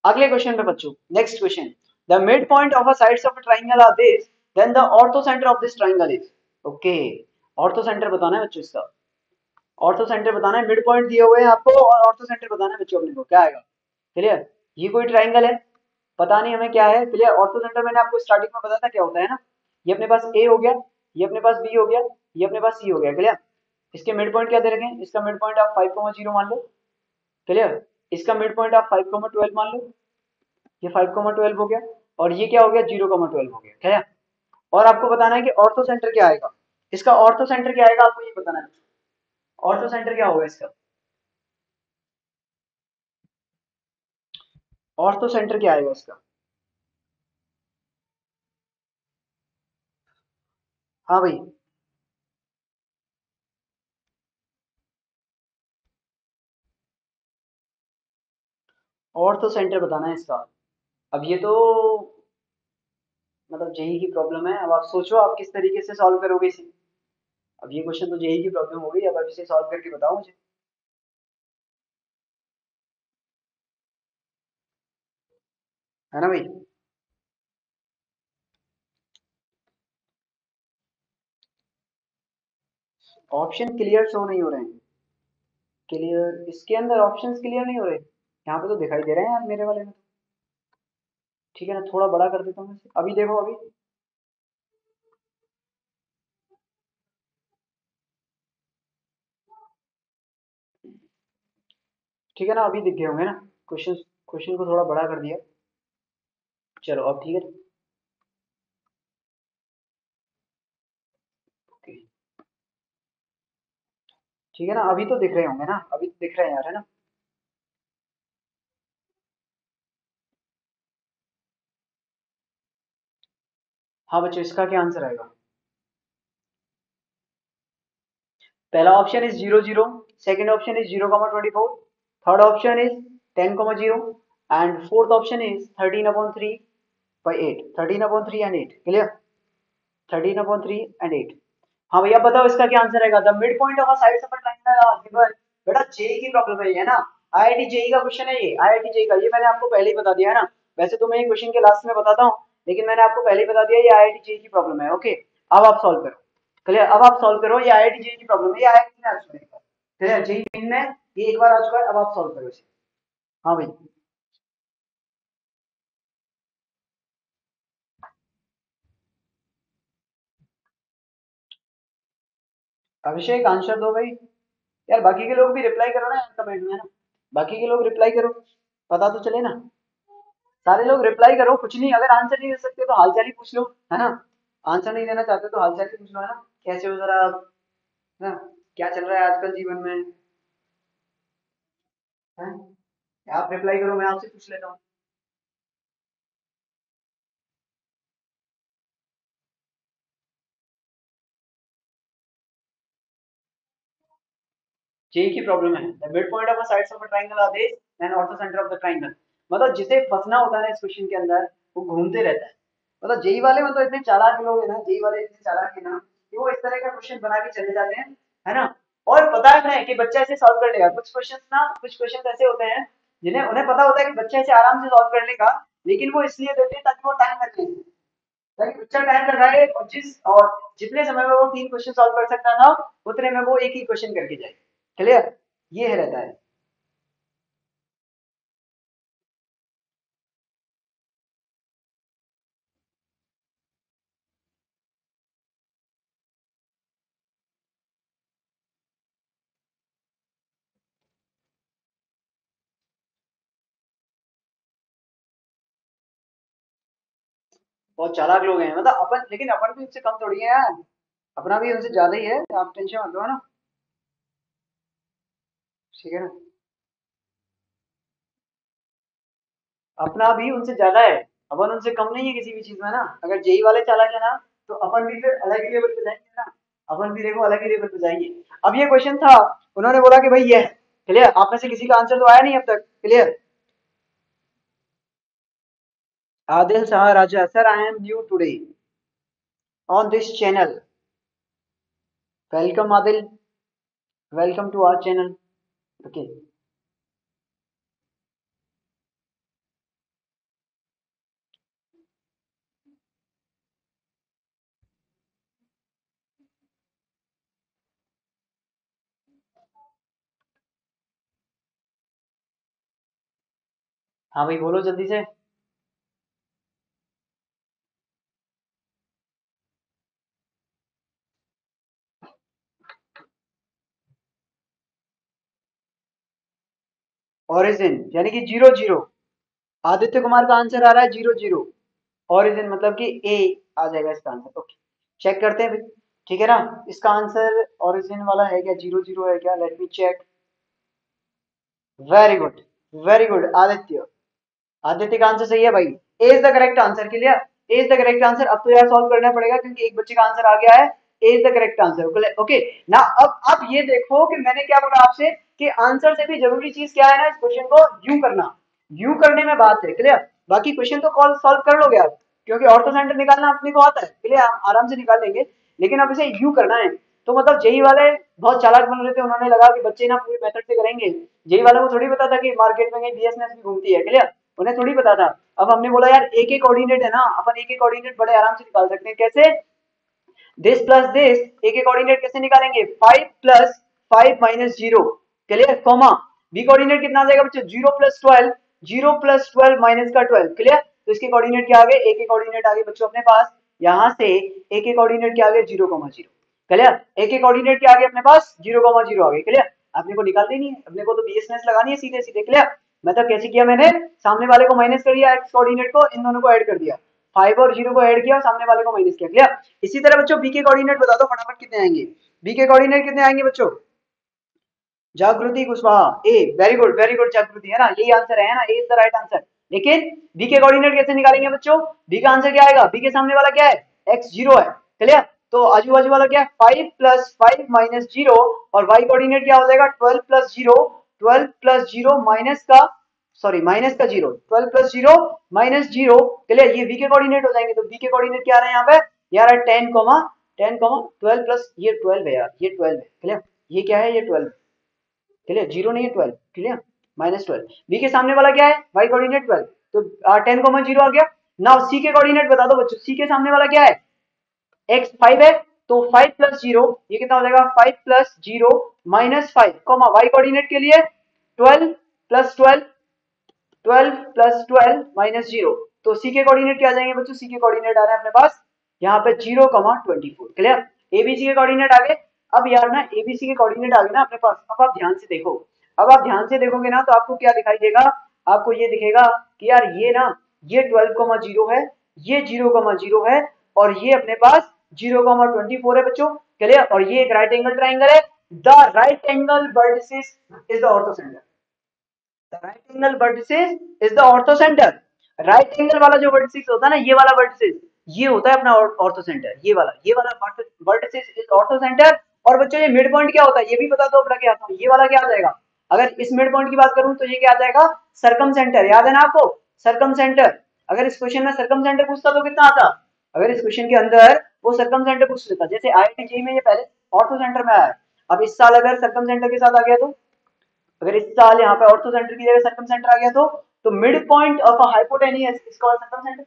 अगले क्वेश्चन पे बच्चों, next question, the mid point of a sides of a triangle are this, then the orthocentre of this triangle is, okay, orthocentre बताना है बच्चों इसका, ऑर्थो सेंटर बताना है, मिड पॉइंट दिए हुए हैं आपको और ऑर्थो सेंटर बताना है बच्चों अपने को, क्या आएगा, क्लियर। ये कोई ट्राइंगल है, पता नहीं हमें क्या है, क्लियर। ऑर्थो सेंटर मैंने आपको स्टार्टिंग में बताया था क्या होता है ना, ये अपने पास ए हो गया, ये अपने पास बी हो गया, ये अपने पास सी हो गया, क्लियर। इसके मिड पॉइंट क्या दे रखे हैं, इसका मिड पॉइंट आप 5,0 मान लो, क्लियर। इसका मिड पॉइंट आप 5,12 मान लो, ये 5,12 हो गया, और ये क्या हो गया 0,12 हो गया, क्या है? और आपको बताना है कि ऑर्थो सेंटर क्या आएगा, इसका ऑर्थो सेंटर क्या आएगा आपको ये बताना है, ऑर्थो सेंटर क्या होगा इसका, ऑर्थो सेंटर क्या आएगा इसका? हाँ भाई, ऑर्थो सेंटर बताना है इसका। अब ये तो मतलब जेई की प्रॉब्लम है, अब आप सोचो आप किस तरीके से सॉल्व करोगे इसे। अब ये क्वेश्चन तो जेई की प्रॉब्लम हो गई, अब आप इसे सॉल्व करके बताओ मुझे। है ना भाई? ऑप्शन क्लियर शो नहीं हो रहे हैं, क्लियर इसके अंदर ऑप्शंस क्लियर नहीं हो रहे, यहाँ पे तो दिखाई दे रहे हैं यार मेरे वाले में। ठीक है ना, थोड़ा बड़ा कर देता हूँ मैं इसे। अभी देखो अभी, ठीक है ना, अभी दिख गए होंगे ना क्वेश्चन, क्वेश्चन को थोड़ा बड़ा कर दिया। चलो अब ठीक है। ओके, ठीक है ना, अभी तो दिख रहे होंगे ना, अभी तो दिख रहे हैं यार, है ना? हाँ बच्चों, इसका क्या आंसर आएगा? पहला option is 0 0, second option is 0,24, third option is 10,0, and fourth option is 13/3/8, 13/3 and 8, clear? 13/3 and 8। हाँ भैया बताओ इसका क्या आंसर आएगा? The mid point of a side of a triangle given. बेटा जेई की प्रॉब्लम है ये ना, आईआईटी जेई का क्वेश्चन है ये, आईआईटी जेई का, ये मैंने आपको पहले ही बता दिया है ना। वैसे तो मैं ये क्वेश्चन के लास्ट में बताता हूँ, लेकिन मैंने आपको पहले ही बता दिया ये आईआईटी जेई की प्रॉब्लम है। ओके, अब आप सॉल्व करो। क्लियर, अब आप सॉल्व करो, ये आईआईटी जेई की प्रॉब्लम है, ये आईआईटी में आ चुका है एक बार। क्लियर, जेई मेन में ये एक बार आ चुका है, अब आप सॉल्व करो इसे। हाँ भाई, अभिषेक आंसर दो भाई। यार बाकी के लोग भी रिप्लाई करो ना यार कमेंट में, है ना? बाकी के लोग रिप्लाई करो, पता तो चले ना। सारे लोग रिप्लाई करो, कुछ नहीं, अगर आंसर नहीं दे सकते तो हालचाल ही पूछ लो, है ना? आंसर नहीं देना चाहते तो हालचाल ही पूछ लो, है ना? कैसे हो जरा आप, है ना? क्या चल रहा है आजकल जीवन में, है? आप रिप्लाई करो, मैं आपसे पूछ लेता हूँ। जेई की प्रॉब्लम है, the mid point of a sides of a triangle are this and orthocentre of the triangle. मतलब जिसे फंसना होता है ना इस क्वेश्चन के अंदर, वो घूमते रहता है। मतलब जेई वाले मतलब इतने चालाक लोग हैं ना, जेई वाले इतने चालाक है ना कि वो इस तरह का क्वेश्चन बना के चले जाते हैं, है ना? और पता है कि बच्चा ऐसे सॉल्व कर लेगा। कुछ क्वेश्चन ना, कुछ क्वेश्चन ऐसे होते हैं जिन्हें उन्हें पता होता है कि बच्चा ऐसे आराम से सॉल्व कर लेगा, लेकिन वो इसलिए देते हैं ताकि वो टाइम लगे, ताकि बच्चा टाइम लगाए, और जितने समय में वो 3 क्वेश्चन सॉल्व कर सकता था, उतने में वो एक ही क्वेश्चन करके जाए। क्लियर, ये है रहता है। बहुत चालाक लोग हैं, मतलब अपन, लेकिन अपन भी उनसे कम थोड़ी है यार, अपना भी उनसे ज्यादा ही है, आप टेंशन मत लो, है ना? ठीक है ना, अपना भी उनसे ज्यादा है, अपन उनसे कम नहीं है किसी भी चीज में ना। अगर जेई वाले चालाक है ना, तो अपन भी फिर अलग ही लेवल पे जाएंगे ना, अपन भी देखो अलग ही लेवल पे जाएंगे। अब ये क्वेश्चन था, उन्होंने बोला कि भाई ये है, क्लियर, आप में से किसी का आंसर तो आया नहीं अब तक, clear? Adil Shah Raja sir, I am new today on this channel, welcome Adil, welcome to our channel. Okay, हाँ भाई बोलो जल्दी से। ओरिजिन यानी कि 0 0। आदित्य कुमार का आंसर आ रहा है 0 0। ओरिजिन मतलब कि ए आ जाएगा इसका आंसर। ओके, चेक करते हैं भाई, ठीक है ना। इसका आंसर ओरिजिन वाला है क्या, 0 0 है क्या, let me check. Very good, very good Aditya. Aditya का आंसर सही है भाई। A is the correct answer, clear. A is the correct answer. अब तो यार सॉल्व करना पड़ेगा क्योंकि एक बच्चे का आंसर आ गया है। A is the correct answer. Okay ना, अब ये देखो कि मैंने क्या बोला आपसे कि आंसर से भी जरूरी चीज क्या है ना, इस क्वेश्चन को यूं करना। यूं करने में बात है, क्लियर। बाकी क्वेश्चन तो कॉल सॉल्व कर लोगे आप, क्योंकि ऑर्थो सेंटर निकालना अपने को आता है, क्लियर, आराम से निकाल लेंगे। लेकिन अब इसे यूं करना है। तो मतलब जेई वाले बहुत चालाक बन रहे थे, उन्होंने लगा कि बच्चे ना पूरे मेथड से करेंगे। जेई वालों को थोड़ी पता था कि मार्केट में कहीं बीएसएनएस भी घूमती है, क्लियर, उन्हें थोड़ी पता था। अब हमने बोला यार एक एक कोऑर्डिनेट है ना, अपन एक एक कोऑर्डिनेट बड़े आराम से निकाल सकते हैं। कैसे, दिस प्लस दिस, एक एक कोऑर्डिनेट कैसे निकालेंगे, 5 plus 5 minus 0, clear, comma B coordinate कितना आ जाएगा बच्चों, 0 प्लस 12, 0 प्लस 12 माइनस का 12, क्लियर। तो इसके कोऑर्डिनेट क्या आ गए, एक एक कोऑर्डिनेट आ गए बच्चों अपने पास। यहां से एक एक कोऑर्डिनेट क्या आ गए, 0 0, क्लियर। एक एक कोऑर्डिनेट क्या आ गए अपने पास, 0 0 आ गए, क्लियर। अपने को निकाल देनी है, अपने को तो बीएसएनएस लगानी है सीधे सीधे, क्लियर। मतलब कैसे किया मैंने, सामने वाले को माइनस कर दिया, एक्स कोऑर्डिनेट को, इन दोनों को ऐड कर दिया, 5 और 0 को ऐड किया और सामने वाले को माइनस किया, क्लियर। इसी तरह बच्चों बी के कोऑर्डिनेट बता दो फटाफट कितने आएंगे। बी के कोऑर्डिनेट कितने आएंगे बच्चों, जागृति कुशवाहा, ए, वेरी गुड जागृति, है ना, यही आंसर है ना, ए इज द राइट आंसर। लेकिन बी के कोऑर्डिनेट कैसे निकालेंगे बच्चों, बी का आंसर क्या आएगा, बी के सामने वाला क्या है, एक्स 0 है, क्लियर। तो आजू बाजू वाला क्या है, 5 प्लस 5 माइनस 0, और वाई कोऑर्डिनेट क्या हो जाएगा, 12 प्लस 0, 12 प्लस 0 माइनस का, सॉरी माइनस का 0, 12 प्लस 0 माइनस 0, क्लियर। ये बी के कोऑर्डिनेट हो जाएंगे। तो बी के कोऑर्डिनेट क्या आ रहा है यहाँ पे, यार 10 10 12 प्लस ये 12 है यार, ये 12 है, क्लियर। ये क्या है, ये 12, क्लियर, 0 नहीं है 12, क्लियर, माइनस 12। बी के सामने वाला क्या है, वाई कोऑर्डिनेट 12, तो 10 आ गया। नाउ सी के कोऑर्डिनेट बता दो बच्चों, सी के सामने वाला क्या है, एक्स 5 है, तो 5 प्लस 0 ये कितना हो जाएगा, 5 plus 0 minus 5, comma y coordinate के लिए 12 प्लस 12, 12 प्लस 12 माइनस 0। तो सी के कोऑर्डिनेट क्या आ जाएंगे बच्चों, सी के कोऑर्डिनेट आ रहे हैं अपने पास यहाँ पे 0 24, क्लियर। एबीसी के कोऑर्डिनेट आ गए। अब यार ना एबीसी के कोऑर्डिनेट आ गए ना अपने पास। अब आप ध्यान से देखो, अब आप ध्यान से देखोगे ना तो आपको क्या दिखाई देगा, आपको ये दिखेगा कि यार ये ना, ये 12 0 है, ये 0 0 है, और ये अपने पास 0 24 है बच्चों, क्लियर। और ये एक राइट एंगल ट्राइंगल है। The right angle vertices is the orthocentre, the right angle vertices is the orthocentre. Right angle वाला जो वर्टिसिस होता है ना, ये वाला वर्टिसिस, ये होता है अपना ऑर्थोसेंटर, ये वाला वर्टिसिस इज ऑर्थोसेंटर। और बच्चों ये मिड पॉइंट क्या होता है, ये भी बता दो अपना क्या आता है, ये वाला क्या आ जाएगा। अगर इस मिड पॉइंट की बात करूं तो ये क्या आ जाएगा, सरकम सेंटर, याद है ना आपको, सरकम सेंटर। अगर इस क्वेश्चन में सरकम सेंटर पूछता तो कितना आता, अगर इस क्वेश्चन के अंदर वो सरकम सेंटर पूछ लेता, जैसे आईआईटी जेईई में ये पहले ऑर्थो सेंटर में आया है, अब इस साल अगर सरकम सेंटर के साथ आ गया तो, अगर इस साल यहाँ पे ऑर्थो सेंटर की जगह सर्कम सेंटर आ गया तो mid point of a hypotenuse is called circum centre,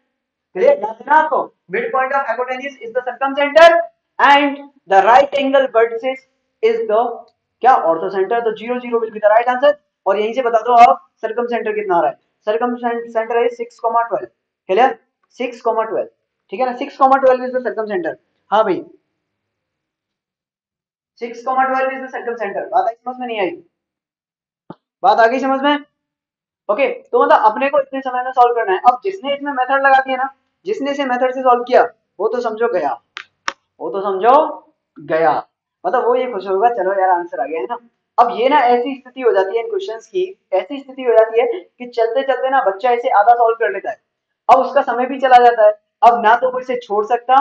clear, याद है ना आपको। Mid point of hypotenuse is the circum centre and the right angle vertices is the क्या, ऑर्थो सेंटर। तो 0 0 will be the right answer. और यहीं से बता दो आप सर्कम सेंटर कितना आ रहा है, सर्कम सेंटर है 6,12, क्लियर, 6,12, ठीक है ना, 6,12 इज द सर्कम सेंटर। हाँ भाई 6,12 इज द सर्कम सेंटर। बात आई समझ में, नहीं आई, बात आ गई समझ में। ओके, तो मतलब अपने को इतने समय में सॉल्व करना है। अब जिसने इसमें मेथड लगा दिया ना, जिसने इसे मेथड से सॉल्व किया, वो तो समझो गया, वो तो समझो गया। मतलब वो ये खुश होगा, चलो यार आंसर आ गया, है ना। अब ये ना ऐसी स्थिति हो जाती है इन क्वेश्चंस की, ऐसी स्थिति हो जाती है कि चलते चलते ना बच्चा इसे आधा सॉल्व कर लेता है, अब उसका समय भी चला जाता है। अब ना तो वो इसे छोड़ सकता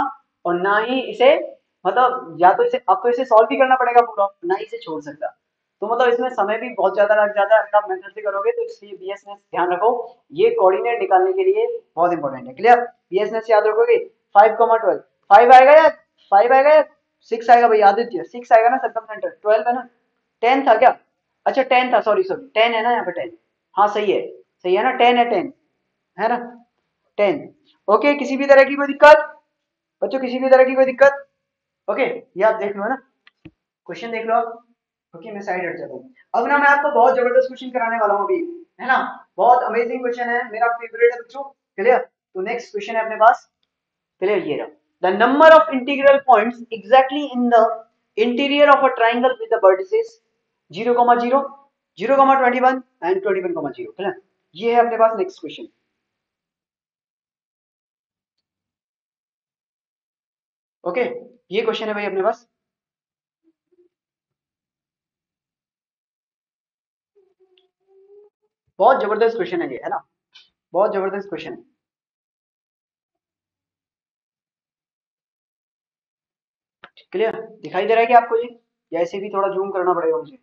और ना ही इसे, मतलब या तो इसे, अब तो इसे सॉल्व भी करना पड़ेगा पूरा, ना ही इसे छोड़ सकता। तो मतलब इसमें समय भी बहुत ज्यादा लग जाता है अगर आप मेथड से करोगे, तो इसलिए बीएसएनएस ध्यान रखो, ये कोऑर्डिनेट निकालने के लिए बहुत इंपॉर्टेंट है, क्लियर। बीएसएनएस याद रखोगे, 5,12, 5 आएगा या 5 आएगा या 6 आएगा भाई आदित्य, 6 आएगा ना, सर्कम सेंटर 12 है ना, 10 था क्या, अच्छा 10 था, सॉरी सॉरी 10 है ना यहाँ पे 10, हाँ सही है, सही है ना, 10 है, 10 है ना, 10। ओके, किसी भी तरह की कोई दिक्कत बच्चों, किसी भी तरह की कोई दिक्कत, ओके, ये आप देख लो, है ना, क्वेश्चन देख लो आप। ओके, मैं साइड हट जाता हूँ। अब ना मैं आपको बहुत जबरदस्त क्वेश्चन कराने वाला हूँ अभी, है ना, बहुत अमेजिंग क्वेश्चन है, मेरा फेवरेट है बच्चों, क्लियर। तो नेक्स्ट क्वेश्चन है अपने पास, क्लियर, ये रहा, the number of integral points exactly in the interior of a triangle with the vertices 0,0, 0,21 and 21,0, है ना। ये है अपने पास नेक्स्ट क्वेश्चन। ओके, ये क्वेश्चन है भाई अपने पास। बहुत जबरदस्त क्वेश्चन है ये, है ना, बहुत जबरदस्त क्वेश्चन है। क्लियर, दिखाई दे रहा है कि आपको ये, या ऐसे भी थोड़ा जूम करना पड़ेगा मुझे।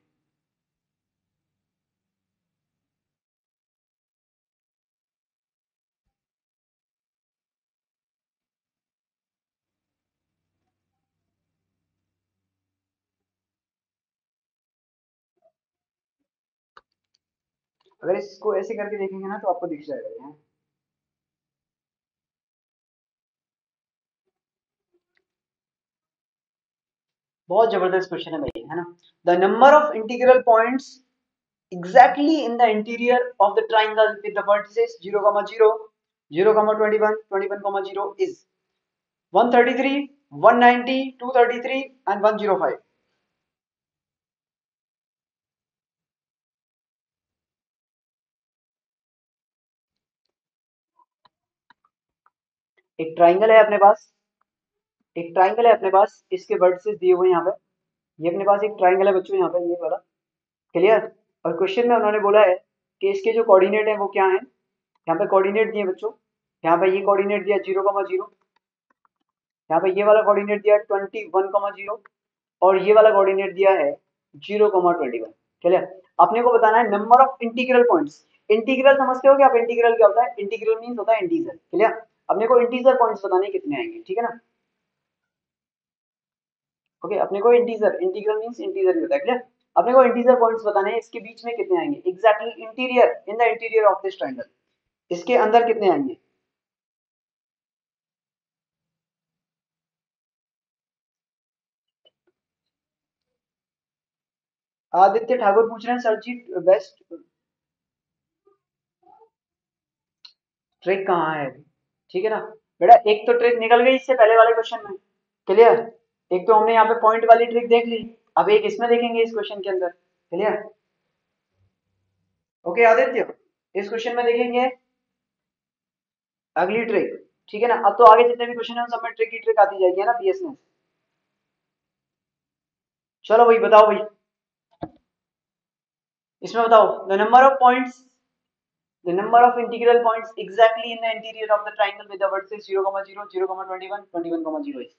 अगर इसको ऐसे करके देखेंगे ना तो आपको दिख जाएगा ये। बहुत जबरदस्त क्वेश्चन है भाई, है ना। The number of integral points exactly in the interior of the triangle with the vertices 0,0, 0,21, 21,0 is 133, 190, 233 and 105। एक ट्राइंगल है अपने पास, एक ट्राइंगल है अपने पास, इसके वर्टिसेस दिए हुए हैं यहाँ पे। ये अपने पास एक ट्राइंगल है बच्चों यहाँ पे, ये वाला। क्लियर। और क्वेश्चन में उन्होंने बोला है कि इसके जो कोऑर्डिनेट है वो क्या है। यहाँ पे कोऑर्डिनेट दिए बच्चों, यहाँ पे ये कोऑर्डिनेट दिया 0,0, यहाँ पे ये वाला कोऑर्डिनेट दिया 21,0 और ये वाला कोऑर्डिनेट दिया है 0,21। चलिए, अपने को बताना है number of integral points. Integral समझते हो क्या आप? इंटीग्रल क्या होता है? इंटीग्रल मींस होता है इंटीजर। क्लियर, अपने को इंटीजर पॉइंट्स बताने कितने आएंगे, ठीक है ना। ओके, अपने को इंटीजर, इंटीग्रल मींस इंटीजर ही होता है। क्लियर, अपने को इंटीजर पॉइंट्स बताने हैं, इसके बीच में कितने आएंगे exactly interior, in the interior of this triangle, इसके अंदर कितने आएंगे। आदित्य ठाकुर पूछ रहे हैं सर जी, बेस्ट ट्रिक कहाँ है अभी? ठीक है ना बेटा, एक तो ट्रिक निकल गई इससे पहले वाले क्वेश्चन में। क्लियर, एक तो हमने यहाँ पे पॉइंट वाली ट्रिक देख ली, अब एक इसमें देखेंगे इस क्वेश्चन के अंदर। क्लियर। ओके आदित्य, इस क्वेश्चन में देखेंगे अगली ट्रिक। ठीक है ना, अब तो आगे जितने भी क्वेश्चन है उन सब में ट्रिक की ट्रिक आती जाएगी, है ना पीएस में। चलो भाई बताओ भाई, इसमें बताओ the number of points, the number of integral points exactly in the interior of the triangle with the vertices 0,0, 0,21, 21,0 is।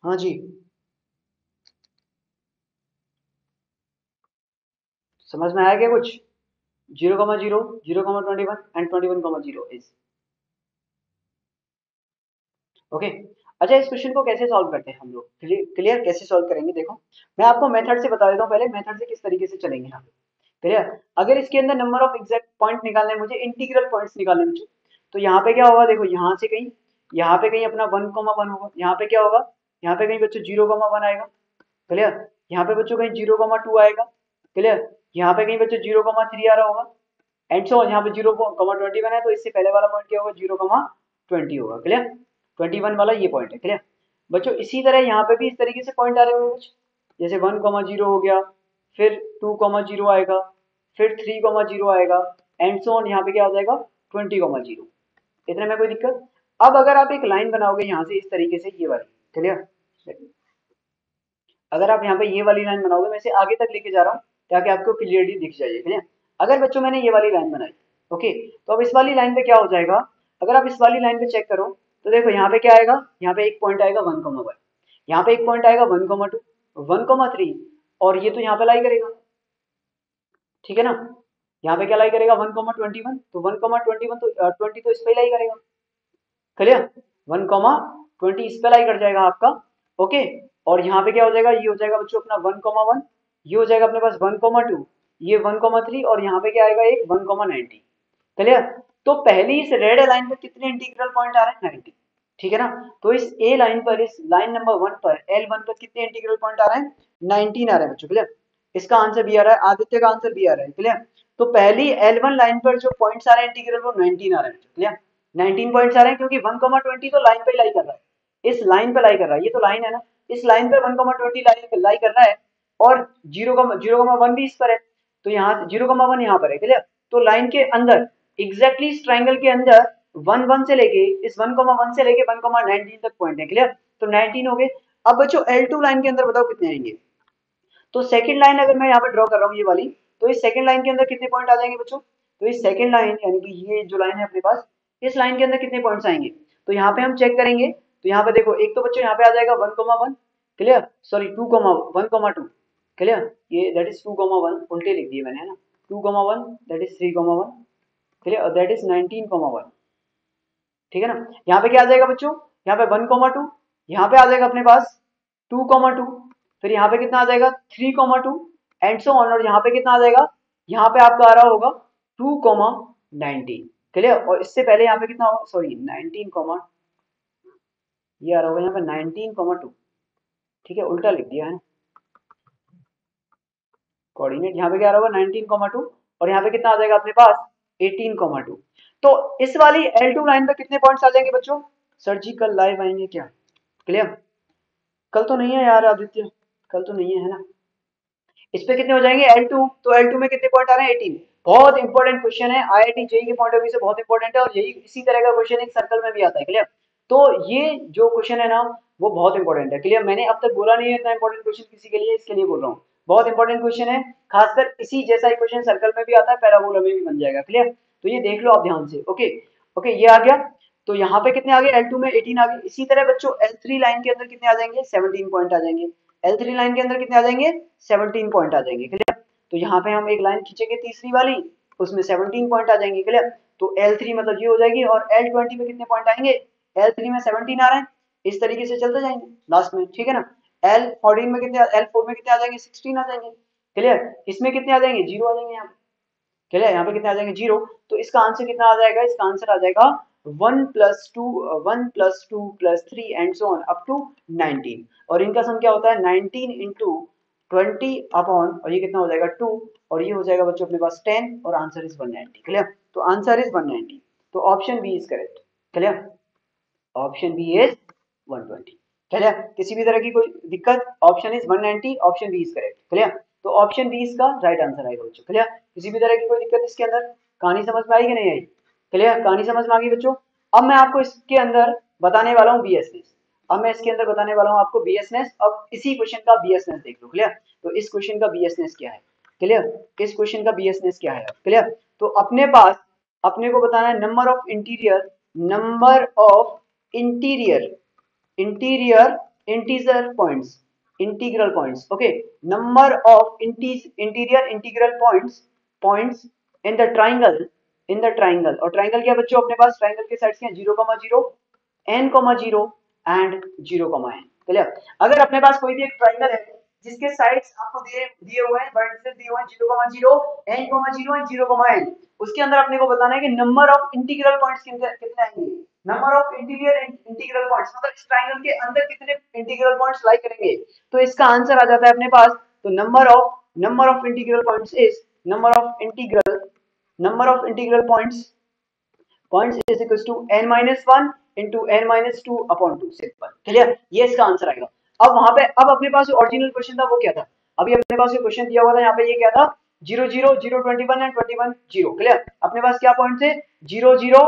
हाँ जी, समझ में आया क्या कुछ? 0,0, 0,21 एंड 21,0 इज। ओके। अच्छा, इस क्वेश्चन को कैसे सॉल्व करते हैं हम लोग? क्लियर, कैसे सॉल्व करेंगे देखो, मैं आपको मेथड से बता देता हूँ पहले, मेथड से किस तरीके से चलेंगे यहाँ पे। क्लियर, अगर इसके अंदर नंबर ऑफ एग्जैक्ट पॉइंट निकालने हैं मुझे, इंटीग्रल पॉइंट्स निकालने हैं मुझे, तो यहाँ पे क्या होगा देखो, यहाँ से कहीं, यहाँ पे कहीं अपना 1,1 होगा, यहाँ पे क्या होगा, यहाँ पे कहीं बच्चों 0,1 आएगा। क्लियर, यहाँ पे बच्चों कहीं 0,2 आएगा। क्लियर, यहाँ पे कहीं बच्चों 0,3 आ रहा होगा एंड सो यहाँ पे 0,21 है, तो इससे पहले वाला पॉइंट क्या होगा, 0,20 होगा। क्लियर, 21 वाला ये पॉइंट है। क्लियर बच्चों, इसी तरह यहाँ पे भी इस तरीके से पॉइंट आ रहे होंगे कुछ, जैसे 1,0 हो गया, फिर 2,0 आएगा, फिर 3,0 आएगा एंड सो ऑन, यहाँ पे क्या आ जाएगा 20,0। इतने में कोई दिक्कत? अब अगर आप एक लाइन बनाओगे यहाँ से इस तरीके से, ये वाली। क्लियर, अगर आप यहाँ पे ये वाली लाइन बनाओगे, मैं इसे आगे तक लेके जा रहा हूँ ताकि आपको क्लियरली दिख जाए। क्लियर, अगर बच्चों मैंने ये वाली लाइन बनाई, ओके, तो अब इस वाली लाइन पे क्या हो जाएगा, अगर आप इस वाली लाइन पे चेक करो तो देखो यहाँ पे क्या आएगा, यहाँ पे एक पॉइंट आएगा 1,1, यहाँ पे एक पॉइंट आएगा 1,2, 1,3 और ये तो यहाँ पे लाई करेगा। ठीक है ना, यहाँ पे क्या लाई करेगा 1,21, तो 1,21 तो 20 तो इस पे लाई करेगा। क्लियर, 1,20 इस पे लाई कर जाएगा आपका। ओके, और यहाँ पे क्या हो जाएगा, ये हो जाएगा बच्चों अपना 1,1, ये हो जाएगा अपने पास 1,2, ये 1,3 और यहाँ पे क्या आएगा एक 1,90। क्लियर, तो पहली इस रेड लाइन पर कितने इंटीग्रल पॉइंट आ रहे हैं, 90। ठीक है ना, तो इस ए लाइन पर, इस लाइन नंबर 1 पर, L1 पर कितने इंटीग्रल पॉइंट आ रहे हैं, 19 आ रहे हैं बच्चों। क्लियर, इसका आंसर बी आ रहा है, आदित्य का आंसर बी आ रहा है। क्लियर, तो पहली L1 लाइन पर जो पॉइंट्स आ रहे हैं इंटीग्रल वो 19 आ रहे हैं, क्लियर 19 पॉइंट्स आ रहे हैं क्योंकि 1,20 तो लाइन पे लाई कर रहा है, इस लाइन पे लाई कर रहा है, ये तो लाइन है ना, इस लाइन पे 1,20 लाई कर रहा है और 0,1 भी इस पर है, तो यहाँ 0,1 यहाँ पर है, क्लियर। तो लाइन के अंदर एग्जैक्टली इस ट्राइंगल के अंदर 1 से लेके इस 1,1 से लेके 1,19 तक पॉइंट है, क्लियर। तो 19 हो गए। अब बच्चों L2 लाइन के अंदर बताओ कितने आएंगे। तो सेकंड लाइन अगर मैं यहाँ पे ड्रॉ कर रहा हूँ ये वाली, तो इस सेकंड लाइन के अंदर कितने पॉइंट आ जाएंगे बच्चों। तो इस सेकंड लाइन यानी कि ये जो लाइन है अपने पास, इस लाइन के अंदर कितने पॉइंट्स आएंगे। तो यहाँ पे हम चेक करेंगे, तो यहाँ पे देखो एक तो बच्चों यहाँ पे आ जाएगा 1,1, क्लियर, सॉरी 2,1,2, क्लियर, ये दैट इज 2,1 उल्टे लिख दिए मैंने, है ना, 2,1 दैट इज 3,1, क्लियर, और दैट इज 19,1, ठीक है ना। यहाँ पे क्या आ जाएगा बच्चों, यहाँ पे 1,2, यहाँ पे आ जाएगा अपने पास 2,2, फिर यहाँ पे कितना आ जाएगा 3,2 एंड सो ऑन, और यहाँ पे कितना आ जाएगा, यहाँ पे आपका आ रहा होगा 2,19, क्लियर। और इससे पहले यहाँ पे कितना होगा, सॉरी 19, ये आ रहा होगा यहाँ पे 19,2, ठीक है, उल्टा लिख दिया है ना, कोऑर्डिनेट यहाँ पे क्या आ रहा होगा 19,2 और यहाँ पे कितना आ जाएगा अपने पास 18,2। तो इस वाली L2 लाइन पे कितने पॉइंट्स आ जाएंगे बच्चों। सर जी कल लाइव आएंगे क्या, क्लियर, कल तो नहीं है यार आदित्य, कल तो नहीं है ना। इस पे कितने हो जाएंगे L2, तो L2 में कितने पॉइंट आ रहे हैं 18। बहुत इंपॉर्टेंट क्वेश्चन है, IIT जेईई के पॉइंट ऑफ व्यू से बहुत इंपॉर्टेंट है, और यही इसी तरह का क्वेश्चन एक सर्कल में भी आता है, क्लियर। तो ये जो क्वेश्चन है ना वो बहुत इंपॉर्टेंट है, क्लियर। मैंने अब तक बोला नहीं है इतना इंपॉर्टेंट क्वेश्चन किसी के लिए, इसके लिए बोल रहा हूँ, बहुत इंपॉर्टेंट क्वेश्चन है, खासकर इसी जैसा एक क्वेश्चन सर्कल में भी आता है, पैराबोला में भी बन जाएगा, क्लियर। तो ये देख लो आप ध्यान से, ओके ओके, ये आ गया। तो यहाँ पे कितने आ गए L2 में 18 आ गए। इसी तरह बच्चों L3 लाइन के अंदर कितने आ जाएंगे 17 पॉइंट आ जाएंगे, L3 लाइन के अंदर कितने आ जाएंगे 17 पॉइंट आ जाएंगे, क्लियर। तो यहाँ पे हम एक लाइन खींचेंगे तीसरी वाली, उसमें 17 पॉइंट आ जाएंगे, क्लियर। तो L3 मतलब ये हो जाएगी, और L20 में कितने पॉइंट आएंगे, L3 में 17 आ रहे हैं, इस तरीके से चलते जाएंगे लास्ट में, ठीक है ना। L14 में कितने, L4 में कितने आ जाएंगे 16 आ जाएंगे, क्लियर। इसमें कितने आ जाएंगे 0 आ जाएंगे यहाँ पे, क्लियर, यहाँ पे कितने आ जाएंगे 0। तो इसका आंसर कितना आ जाएगा, इसका आंसर आ जाएगा 1+2 + 3 and so on up to 19, और इनका सम क्या होता है 19 इंटू 20 अपॉन, और ये कितना हो जाएगा 2, और ये हो जाएगा बच्चों अपने पास 10, और आंसर इज 190, क्लियर। तो आंसर इज 190, तो option B is correct, clear, option B is 120, clear. किसी भी तरह की कोई दिक्कत, option is 190, option B is correct, clear. तो ऑप्शन बी इसका राइट आंसर आएगा बच्चों, क्लियर। किसी भी तरह की कोई दिक्कत इसके अंदर, कहानी समझ में आई कि नहीं आई, क्लियर, कहानी समझ में आ गई बच्चों। अब मैं आपको इसके अंदर बताने वाला हूँ बीएसनेस, अब मैं इसके अंदर बताने वाला हूँ आपको बीएसनेस। अब इसी क्वेश्चन का बीएसनेस देख लो, क्लियर। तो इस क्वेश्चन का बीएसनेस क्या है, क्लियर, इस क्वेश्चन का बीएसनेस क्या है, क्लियर। तो अपने पास, अपने को बताना है number of interior, number of interior, interior integer points, integral points, okay, number of interior integral points, points in the triangle, in the triangle. और ट्राइंगल क्या बच्चों अपने पास, ट्राइंगल के साइड्स हैं 0,0 n,0 एंड 0,n, क्लियर। अगर अपने पास कोई भी एक ट्राइंगल है जिसके साइड्स आपको दिए दिए हुए हैं, वर्टिसेस दिए हुए हैं 0,0 n,0 एंड 0,n, उसके अंदर अपने को बताना है कि नंबर ऑफ इंटीग्रल पॉइंट्स कितने आएंगे, number of interior integral points, मतलब इस ट्राइंगल के अंदर कितने इंटीग्रल पॉइंट्स लाई करेंगे। तो इसका आंसर आ जाता है अपने पास, तो number of integral points is number of integral points is equal to n-1 into n-2 upon 2, simple, clear, ये इसका आंसर आएगा। अब वहां पे, अब अपने पास जो ओरिजिनल क्वेश्चन था वो क्या था, अभी अपने पास जो क्वेश्चन दिया हुआ था यहाँ पे, ये क्या था 0,0 0 21 एंड 21 0, क्लियर। अपने पास क्या पॉइंट थे 0,0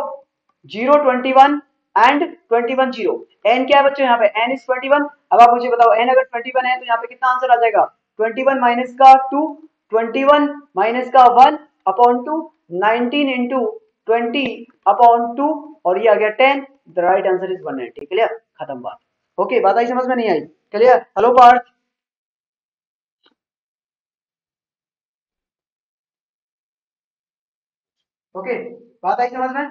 0 21 एंड 21 0, n क्या है बच्चों यहाँ पे, n इज 21। अब आप मुझे बताओ n अगर 21 है तो यहाँ पे कितना आंसर आ जाएगा 21 माइनस का 2, 21 माइनस का 1 अपॉन 2, 19 इंटू 20 अपॉन 2, और ये आ गया 10, the right answer is 190, clear, खत्म बात। ओके, बात आई समझ में नहीं आई, क्लियर। हेलो पार्थ, ओके, बात आई समझ में,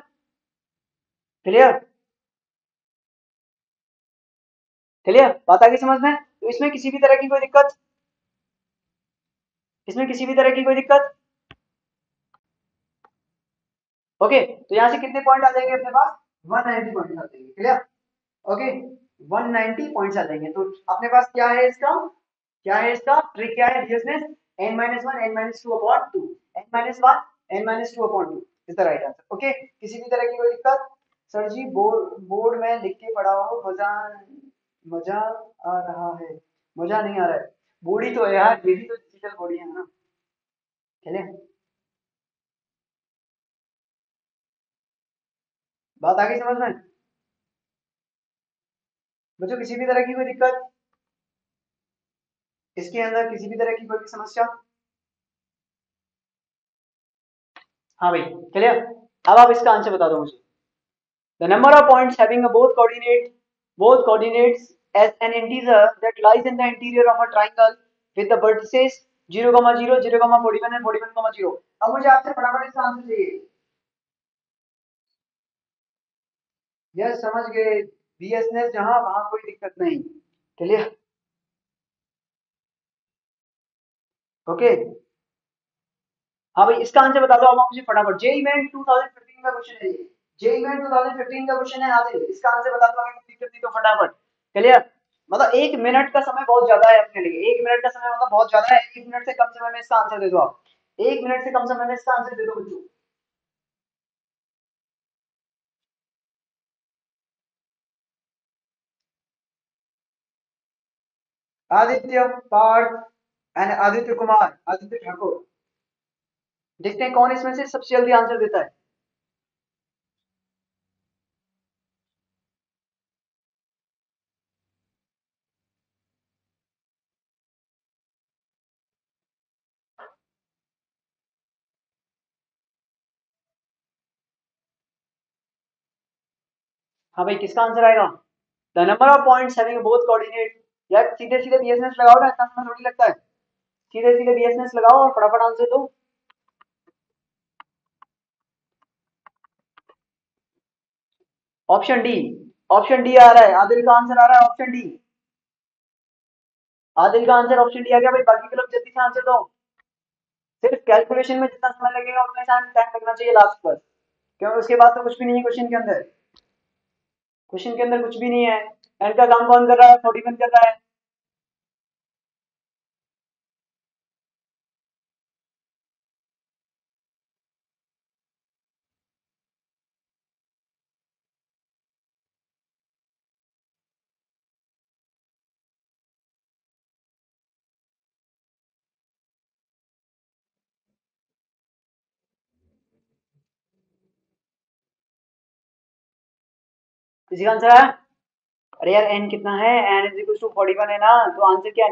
क्लियर, क्लियर, बात आ गई समझ में। तो इसमें किसी भी तरह की कोई दिक्कत, इसमें किसी भी तरह की कोई दिक्कत, ओके। तो यहाँ से कितने पॉइंट आ जाएंगे अपने पास 190 पॉइंट आ जाएंगे, क्लियर, ओके, 190 पॉइंट्स आ जाएंगे। तो अपने पास क्या है इसका, क्या है इसका ट्रिक, क्या है बीएसनेस, n-1 n-2/2 n-1 n-2/2 is the right answer. Okay, किसी भी तरह की कोई दिक्कत? सर जी बोर्ड में लिख के पढ़ा हो, मजा मजा आ रहा है? मजा नहीं आ रहा है? बूढ़ी तो है यार, मेरी तो डिजिटल बॉडी है ना। चलिए, बात आ गई समझ में? बच्चों किसी भी तरह की कोई दिक्कत इसके अंदर, किसी भी तरह की कोई भी समस्या? हाँ भाई, चलिए अब आप इसका आंसर बता दो मुझे। The number of points having a both coordinates as an integer that lies in the interior of a triangle with the vertices 0, 0, 0, 41 and 41, 0। अब मुझे आपसे फटाफट इसका आंसर चाहिए। यस, समझ गए। बीएसएनएस जहां वहां कोई दिक्कत नहीं। चलिए, ओके। हाँ भाई, इसका आंसर बता दो अब आप मुझे फटाफट। जेई मेन 2015 का क्वेश्चन है ये। जेई मेन 2015 का क्वेश्चन है आदिल, इसका आंसर बता दो अगर कोई दिक्कत नहीं तो फटाफट। क्लियर? मतलब 1 मिनट का समय बहुत ज्यादा है अपने लिए। 1 मिनट का समय मतलब बहुत ज्यादा है। 1 मिनट से कम समय में इसका आंसर दे दो आप। 1 मिनट से कम समय में इसका आंसर दे दो बच्चों। आदित्य, पार्थ एंड आदित्य कुमार, आदित्य ठाकुर। देखते हैं कौन इसमें से सबसे जल्दी आंसर देता है। हाँ भाई, किसका आंसर आएगा? The number of points having both coordinate. यार सीधे सीधे बीएसएनएस लगाओ ना, इतना समय थोड़ी लगता है। सीधे सीधे बीएसएनएस लगाओ और फटाफट आंसर दो। Option D. ऑप्शन डी आ रहा है, आदिल का आंसर आ रहा है ऑप्शन डी। आदिल का आंसर ऑप्शन डी आ गया भाई। बाकी के लोग जल्दी से आंसर दो। सिर्फ कैलकुलेशन में जितना समय लगेगा उतना टाइम लगना चाहिए लास्ट पर, क्योंकि उसके बाद तो कुछ भी नहीं है क्वेश्चन के अंदर। क्वेश्चन के अंदर कुछ भी नहीं है। एंड का काम कौन कर रहा है? 41 कर रहा है। किसी का आंसर है? अरे यार एन कितना है? एन इज इक्वल टू 41 है ना, तो आंसर क्या है?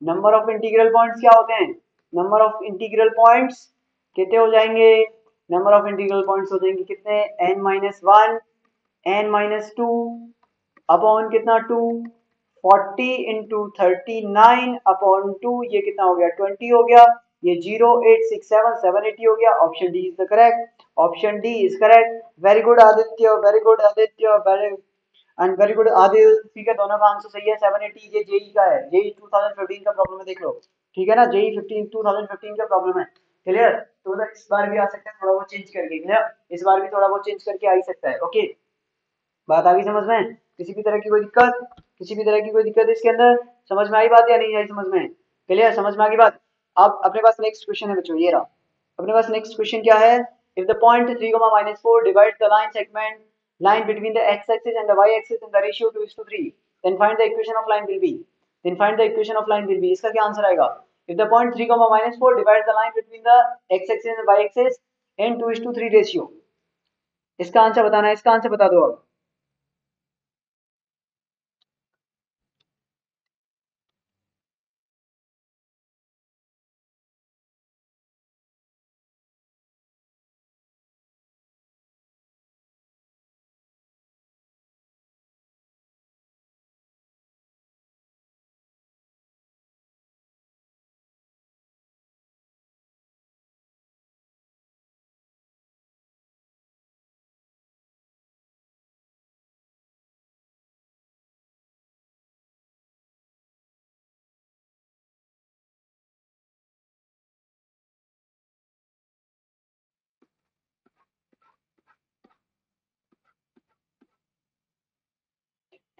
नंबर ऑफ इंटीग्रल पॉइंट्स क्या होते हैं? नंबर ऑफ इंटीग्रल पॉइंट्स कितने हो जाएंगे? नंबर ऑफ इंटीग्रल पॉइंट्स हो जाएंगे कितने? n-1 n-2 अपॉन कितना 2, 40 into 39 अपॉन 2, ये कितना हो गया? 20 हो गया। ये 0, 8, 6, 7, 780 हो गया। Option D is the correct. Option D is correct. Very good Aditya, very good Aditya, very and very good Adil. ठीक है, दोनों का आंसर सही है। 780 ये जेई का है। जेई 2015 का प्रॉब्लम है, देख लो। ठीक है ना, जेई 2015 का प्रॉब्लम है। क्लियर? तो मतलब इस बार भी आ सकता है थोड़ा बहुत चेंज करके। क्लियर? इस बार भी थोड़ा बहुत चेंज करके आ ही सकता है। ओके, बात आ गई समझ में? किसी भी तरह की कोई दिक्कत? किसी भी तरह की कोई दिक्कत इसके अंदर? समझ में आई बात या नहीं आई समझ में? क्लियर? समझ में आ गई बात? अब अपने पास नेक्स्ट क्वेश्चन है बच्चों, ये रहा। अपने पास नेक्स्ट क्वेश्चन क्या है? If the point 3, -4 divides the line between the x-axis and the y-axis in the ratio 2:3, then find the equation of line will be। then find the equation of line will be, इसका क्या answer आएगा? if the point 3, -4 divides the line between the x-axis and the y-axis in 2:3 ratio, इसका answer बताना है। इसका answer बता दो अब।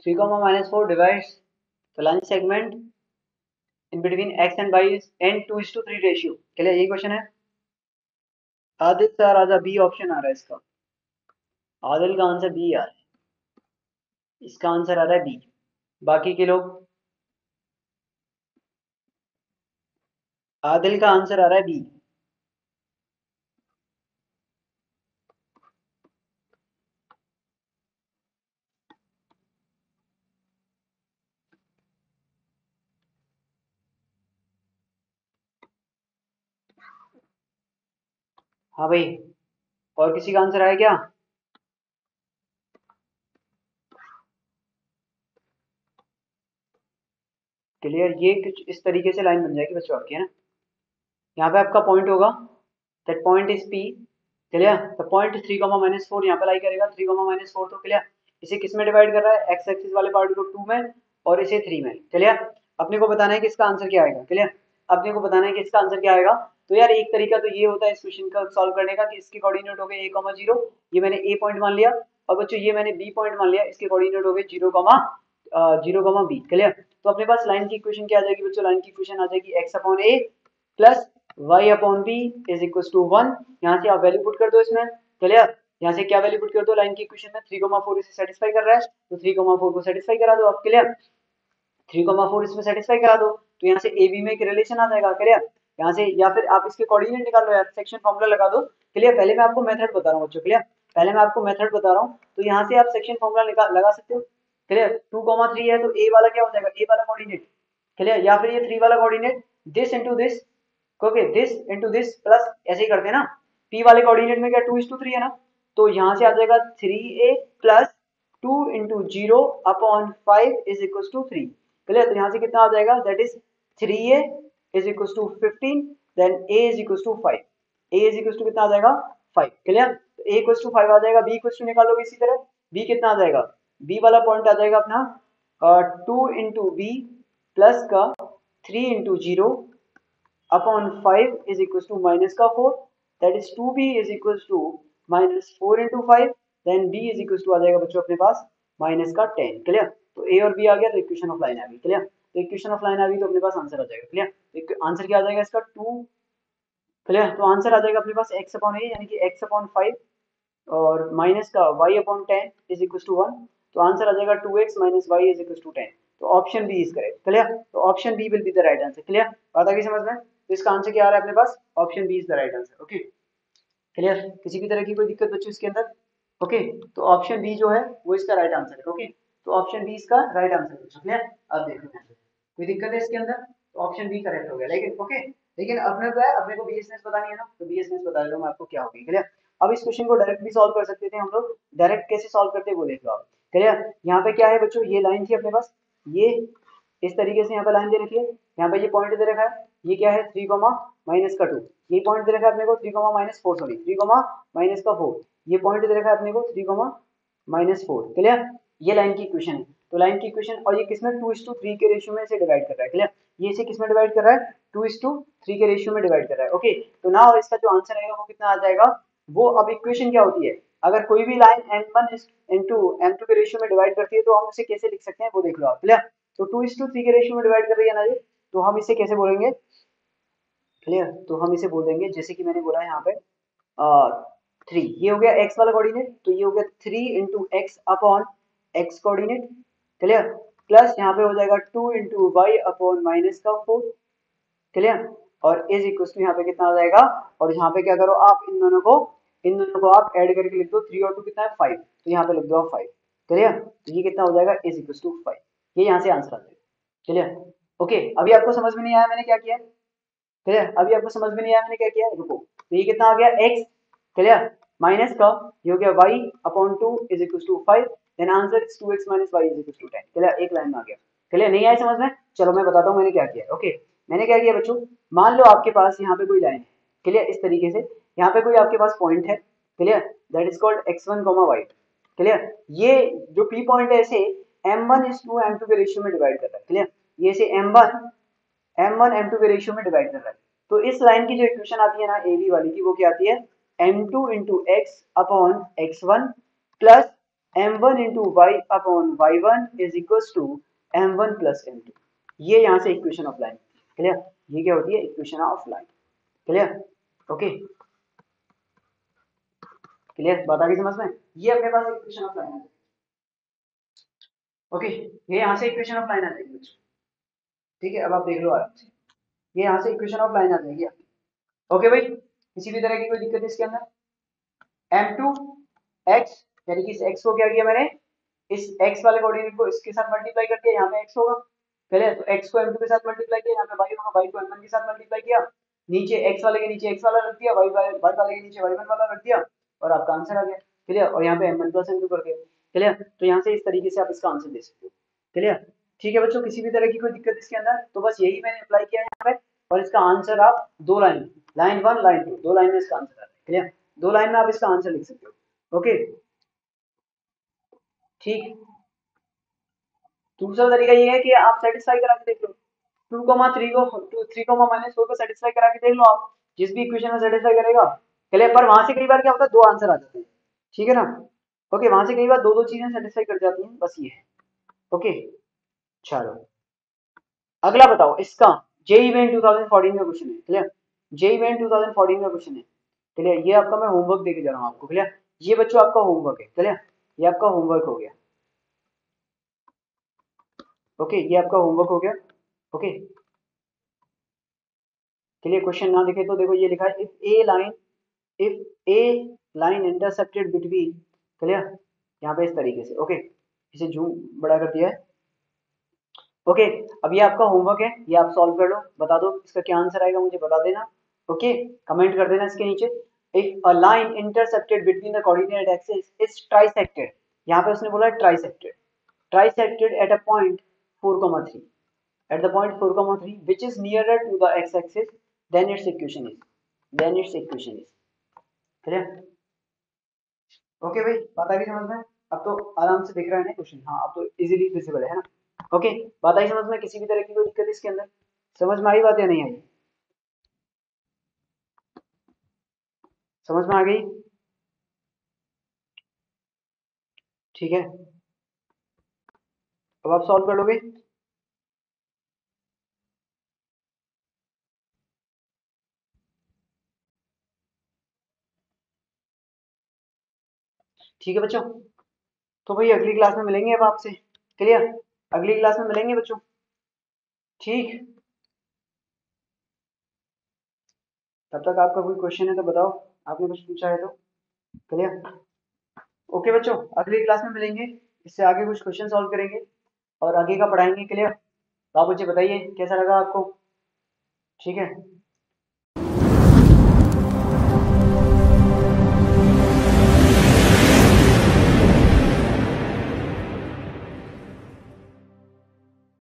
3, -4 divides the line segment in between x and y and 2:3 ratio. Clear, यही क्वेश्चन है। आदिल सर आजा, बी ऑप्शन आ रहा है इसका। आदिल का आंसर बी आ रहा है, इसका आंसर आ रहा है बी। बाकी के लोग, आदिल का आंसर आ रहा है बी। हाँ भाई, और किसी का आंसर आया क्या? क्लियर, ये कुछ इस तरीके से लाइन बन जाएगी बच्चों आपकी, है ना। यहाँ पे आपका पॉइंट होगा, that point is P. Clear, the point 3, -4 यहाँ पे लाई करेगा। 3, -4 तो क्लियर, इसे किस में डिवाइड कर रहा है? एक्स एक्सिस वाले पार्ट को 2 में और इसे 3 में। क्लियर, अपने को बताना है कि इसका आंसर क्या आएगा। क्लियर, अपने को बताना है कि इसका आंसर क्या आएगा। तो यार एक तरीका तो ये होता है इस क्वेश्चन का सॉल्व करने का कि इसके कोऑर्डिनेट हो गए a, 0, ये मैंने ए पॉइंट मान लिया, और बच्चों ये मैंने बी पॉइंट मान लिया, इसके कोऑर्डिनेट हो गए 0, बी। क्लियर, तो अपने पास लाइन की इक्वेशन क्या आ जाएगी बच्चों? लाइन की इक्वेशन आ जाएगी x/a plus y/b is equal to 1। यहाँ से आप वैल्यू पुट कर दो इसमें। क्लियर, यहाँ से क्या वैल्यू पुट कर दो लाइन की इक्वेशन में? 3, 4 इसे सेटिस्फाई कर रहा है, तो 3, 4 को सेटिस्फाई करा दो आप। क्लियर, 3, 4 इसमें सेटिस्फाई करा दो, तो यहाँ से ए बी में एक रिलेशन आ जाएगा। क्लियर, यहाँ से या फिर आप इसके कोऑर्डिनेट निकाल लो यार, सेक्शन फॉर्मूला लगा दो। क्लियर, पहले मैं आपको मेथड बता रहा हूँ बच्चों। क्लियर, पहले मैं आपको मेथड बता रहा हूँ, तो यहाँ से आप सेक्शन फॉर्मूला लगा सकते हो। क्लियर, 2, 3 है तो ए वाला क्या हो जाएगा? ए वाला कोऑर्डिनेट। क्लियर, या फिर ये 3 वाला coordinate this into this, okay, this into this plus ऐसे ही करते हैं ना। पी वाले कोऑर्डिनेट में क्या 2:3 है ना, तो यहाँ से आ जाएगा 3a plus 2 × 0/5 is equal to 3। Clear, तो यहाँ से कितना आ जाएगा? That is 3a is equal to 15, then a is equal to 5। a is equal to कितना आ जाएगा? 5। क्लियर, तो a इक्वल टू 5 आ जाएगा। b इक्वल टू निकालोगे इसी तरह, b कितना आ जाएगा? b वाला पॉइंट आ जाएगा अपना 2 × b प्लस का 3 × 0/5 इज इक्वल टू माइनस का 4, that is 2b is equal to -4 × 5, then b is equal to आ जाएगा बच्चों अपने पास माइनस का 10। क्लियर, तो a और b आ गया, तो इक्वेशन ऑफ लाइन आ गई। क्लियर, तो इक्वेशन ऑफ लाइन आ गई तो अपने पास आंसर आ जाएगा। क्लियर, तो आंसर क्या आ जाएगा इसका? 2। क्लियर, तो आंसर आ जाएगा अपने पास x/a यानी कि x/5 और माइनस का y/10 इज इक्वल टू 1। तो आंसर आ जाएगा 2x minus y is equal to 10। तो option B is correct. Clear, तो option B will be the right answer. Clear, बात आ गई समझ में? तो इसका आंसर क्या आ रहा है अपने पास? Option B is the right answer. Okay, clear, किसी भी तरह की कोई दिक्कत बच्चों इसके अंदर? ओके, तो ऑप्शन बी जो है वो इसका राइट आंसर है। ओके, तो ऑप्शन बी इसका राइट आंसर है बच्चों। क्लियर, अब देखो कोई दिक्कत है इसके अंदर? तो ऑप्शन बी करेक्ट हो गया। लेकिन ओके, लेकिन अपने को है, अपने को बीएसएनएस बतानी है ना, तो बीएसएनएस बता देता हूं मैं आपको क्या होगी। क्लियर, अब इस क्वेश्चन को डायरेक्ट भी सॉल्व कर सकते थे हम लोग। डायरेक्ट कैसे सॉल्व करते हैं वो देख लो आप। क्लियर, यहाँ पे क्या है बच्चों? ये लाइन थी अपने पास, ये इस तरीके से यहाँ पे लाइन दे रखी है, यहाँ पे ये पॉइंट दे रखा है, ये क्या है? 3, -2, ये पॉइंट दे रखा है अपने को 3, -4, सॉरी 3, -4, ये पॉइंट दे रखा है अपने को 3, -4। क्लियर, ये लाइन की इक्वेशन है। तो लाइन की इक्वेशन, और ये किसमें? 2:3 के रेशियो में इसे डिवाइड कर रहा है। क्लियर, ये इसे किसमें डिवाइड कर रहा है? 2:3 के रेशियो में डिवाइड कर रहा है। ओके, तो ना इसका जो आंसर आएगा वो कितना आ जाएगा? वो अब इक्वेशन क्या होती है, अगर कोई भी लाइन m1 इंटू m2 के रेशियो में डिवाइड करती है तो हम उसे कैसे लिख सकते हैं वो देख लो आप। क्लियर, तो 2:3 के रेशियो में डिवाइड कर रही है ना ये, तो हम इसे कैसे बोलेंगे? क्लियर, तो हम इसे बोल देंगे जैसे कि मैंने बोला यहाँ पे 3, ये हो गया x वाला कोऑर्डिनेट, तो ये हो गया 3 × x/x कोऑर्डिनेट। क्लियर, प्लस यहाँ पे हो जाएगा 2 × y/-4। क्लियर, और इज इक्वल टू यहाँ पे कितना आ जाएगा? और यहाँ पे क्या करो आप, इन दोनों को आप ऐड करके लिख दो। 3 और 2 कितना है? 5, तो यहाँ पे लिख दो आप 5। क्लियर, तो ये कितना हो जाएगा? Is equal to 5। ये यहाँ से आंसर आ जाएगा। क्लियर, ओके, अभी आपको समझ में नहीं आया मैंने क्या किया? क्लियर, अभी आपको समझ में नहीं आया मैंने क्या किया? रुको, तो ये कितना आ गया? x। क्लियर, माइनस का ये हो गया y/2 is equal to 5, then answer is 2x minus y is equal to 10। Clear, एक लाइन में आ गया। क्लियर, नहीं आया समझ में? चलो मैं बताता हूँ मैंने क्या किया। ओके, मैंने क्या किया बच्चों, मान लो आपके पास यहाँ पे कोई लाइन है। क्लियर, इस तरीके से यहाँ पे कोई आपके पास पॉइंट है। Clear, that is called x1, y। Clear, ये जो p पॉइंट है इसे m1 is to m2 के रेशियो में डिवाइड कर रहा है। क्लियर, ये इसे m1 m2 के रेशियो में डिवाइड कर रहा है। तो इस लाइन की जो इक्वेशन आती है ना ए बी वाली की, वो क्या आती है? m2 × x/x1 plus m1 × y/y1 is equal to m1 plus m2। ये यहाँ से इक्वेशन ऑफ लाइन। क्लियर? ये क्या होती है? Equation of line. Clear? Okay, clear? बात आ गई समझ में? ये अपने पास इक्वेशन ऑफ लाइन है। ओके, ये यहाँ से इक्वेशन ऑफ लाइन आ जाएगी बच्चों। ठीक है, अब आप देख लो आराम से, ये यहाँ से इक्वेशन ऑफ लाइन आ जाएगी आपकी। ओके भाई, किसी भी तरह की कोई दिक्कत इसके अंदर? m2 x, यानी कि इस x को क्या किया मैंने, इस x वाले कोऑर्डिनेट को इसके साथ मल्टीप्लाई कर दिया, यहाँ पे x होगा। पहले तो x को m2 के साथ मल्टीप्लाई किया, यहाँ पे y होगा, y को m1 के साथ मल्टीप्लाई किया, नीचे x वाले के नीचे x वाला रख दिया, y वाले के नीचे y1 वाला रख दिया, और आपका आंसर आ गया। क्लियर? और यहाँ पे m1 प्लस m2 कर दिया। क्लियर? तो यहाँ से इस तरीके से आप इसका आंसर दे सकते हो। क्लियर? ठीक है बच्चों, किसी भी तरह की कोई दिक्कत इसके अंदर? तो बस यही मैंने अप्लाई किया है यहाँ पे, और इसका आंसर आप दो लाइन, लाइन 1 लाइन 2, दो लाइन में इसका आंसर आ रहा है। क्लियर? दो लाइन में आप इसका आंसर लिख सकते हो। ओके, ठीक। दूसरा तरीका ये है कि आप सेटिस्फाई करा के देख लो, 2,3 को 3,-4 को सेटिस्फाई करा के देख लो आप, जिस भी इक्वेशन में सेटिस्फाई करेगा। क्लियर? पर वहां से कई बार क्या होता है, दो आंसर आ जाते हैं। ठीक है ना? ओके, वहां से कई बार दो दो चीजें सेटिस्फाई कर जाती हैं, बस ये है। ओके, चलो अगला बताओ इसका। जेई मेन 2014 का क्वेश्चन है। क्लियर? जेई मेन 2014 का क्वेश्चन है। क्लियर? ये आपका मैं होमवर्क देके जा रहा हूँ आपको। क्लियर? ये बच्चों आपका होमवर्क है। क्लियर? ये आपका होमवर्क हो गया। ओके, ये आपका होमवर्क हो गया। ओके, चलिए क्वेश्चन ना दिखे तो देखो, ये लिखा है if A line intercepted between. Clear? यहाँ पे इस तरीके से। ओके, इसे जूम बड़ा कर दिया है। ओके, अब ये आपका होमवर्क है, ये आप सॉल्व कर लो, बता दो इसका क्या आंसर आएगा, मुझे बता देना। ओके, कमेंट कर देना इसके नीचे। If a line intercepted between the coordinate axis is trisected, यहाँ पे उसने बोला है trisected, trisected at a point 4,3, at the point 4,3 which is nearer to the x-axis, then its equation is clear? Okay भाई, बात आ गई समझ में? अब तो आराम से दिख रहा है ना क्वेश्चन? हाँ, अब तो इजीली विजिबल है ना? ओके, बात आई समझ में? किसी भी तरह की कोई दिक्कत इसके अंदर? समझ में आई बात या नहीं आई? समझ में आ गई? ठीक है, अब आप सॉल्व कर लोगे? ठीक है बच्चों, तो भाई अगली क्लास में मिलेंगे अब आपसे। क्लियर? अगली क्लास में मिलेंगे बच्चों। ठीक, तब तक आपका कोई क्वेश्चन है तो बताओ, आपने कुछ पूछा है तो। क्लियर? ओके बच्चों, अगली क्लास में मिलेंगे, इससे आगे कुछ क्वेश्चन सॉल्व करेंगे और आगे का पढ़ाएंगे। क्लियर? तो आप मुझे बताइए कैसा लगा आपको? ठीक है।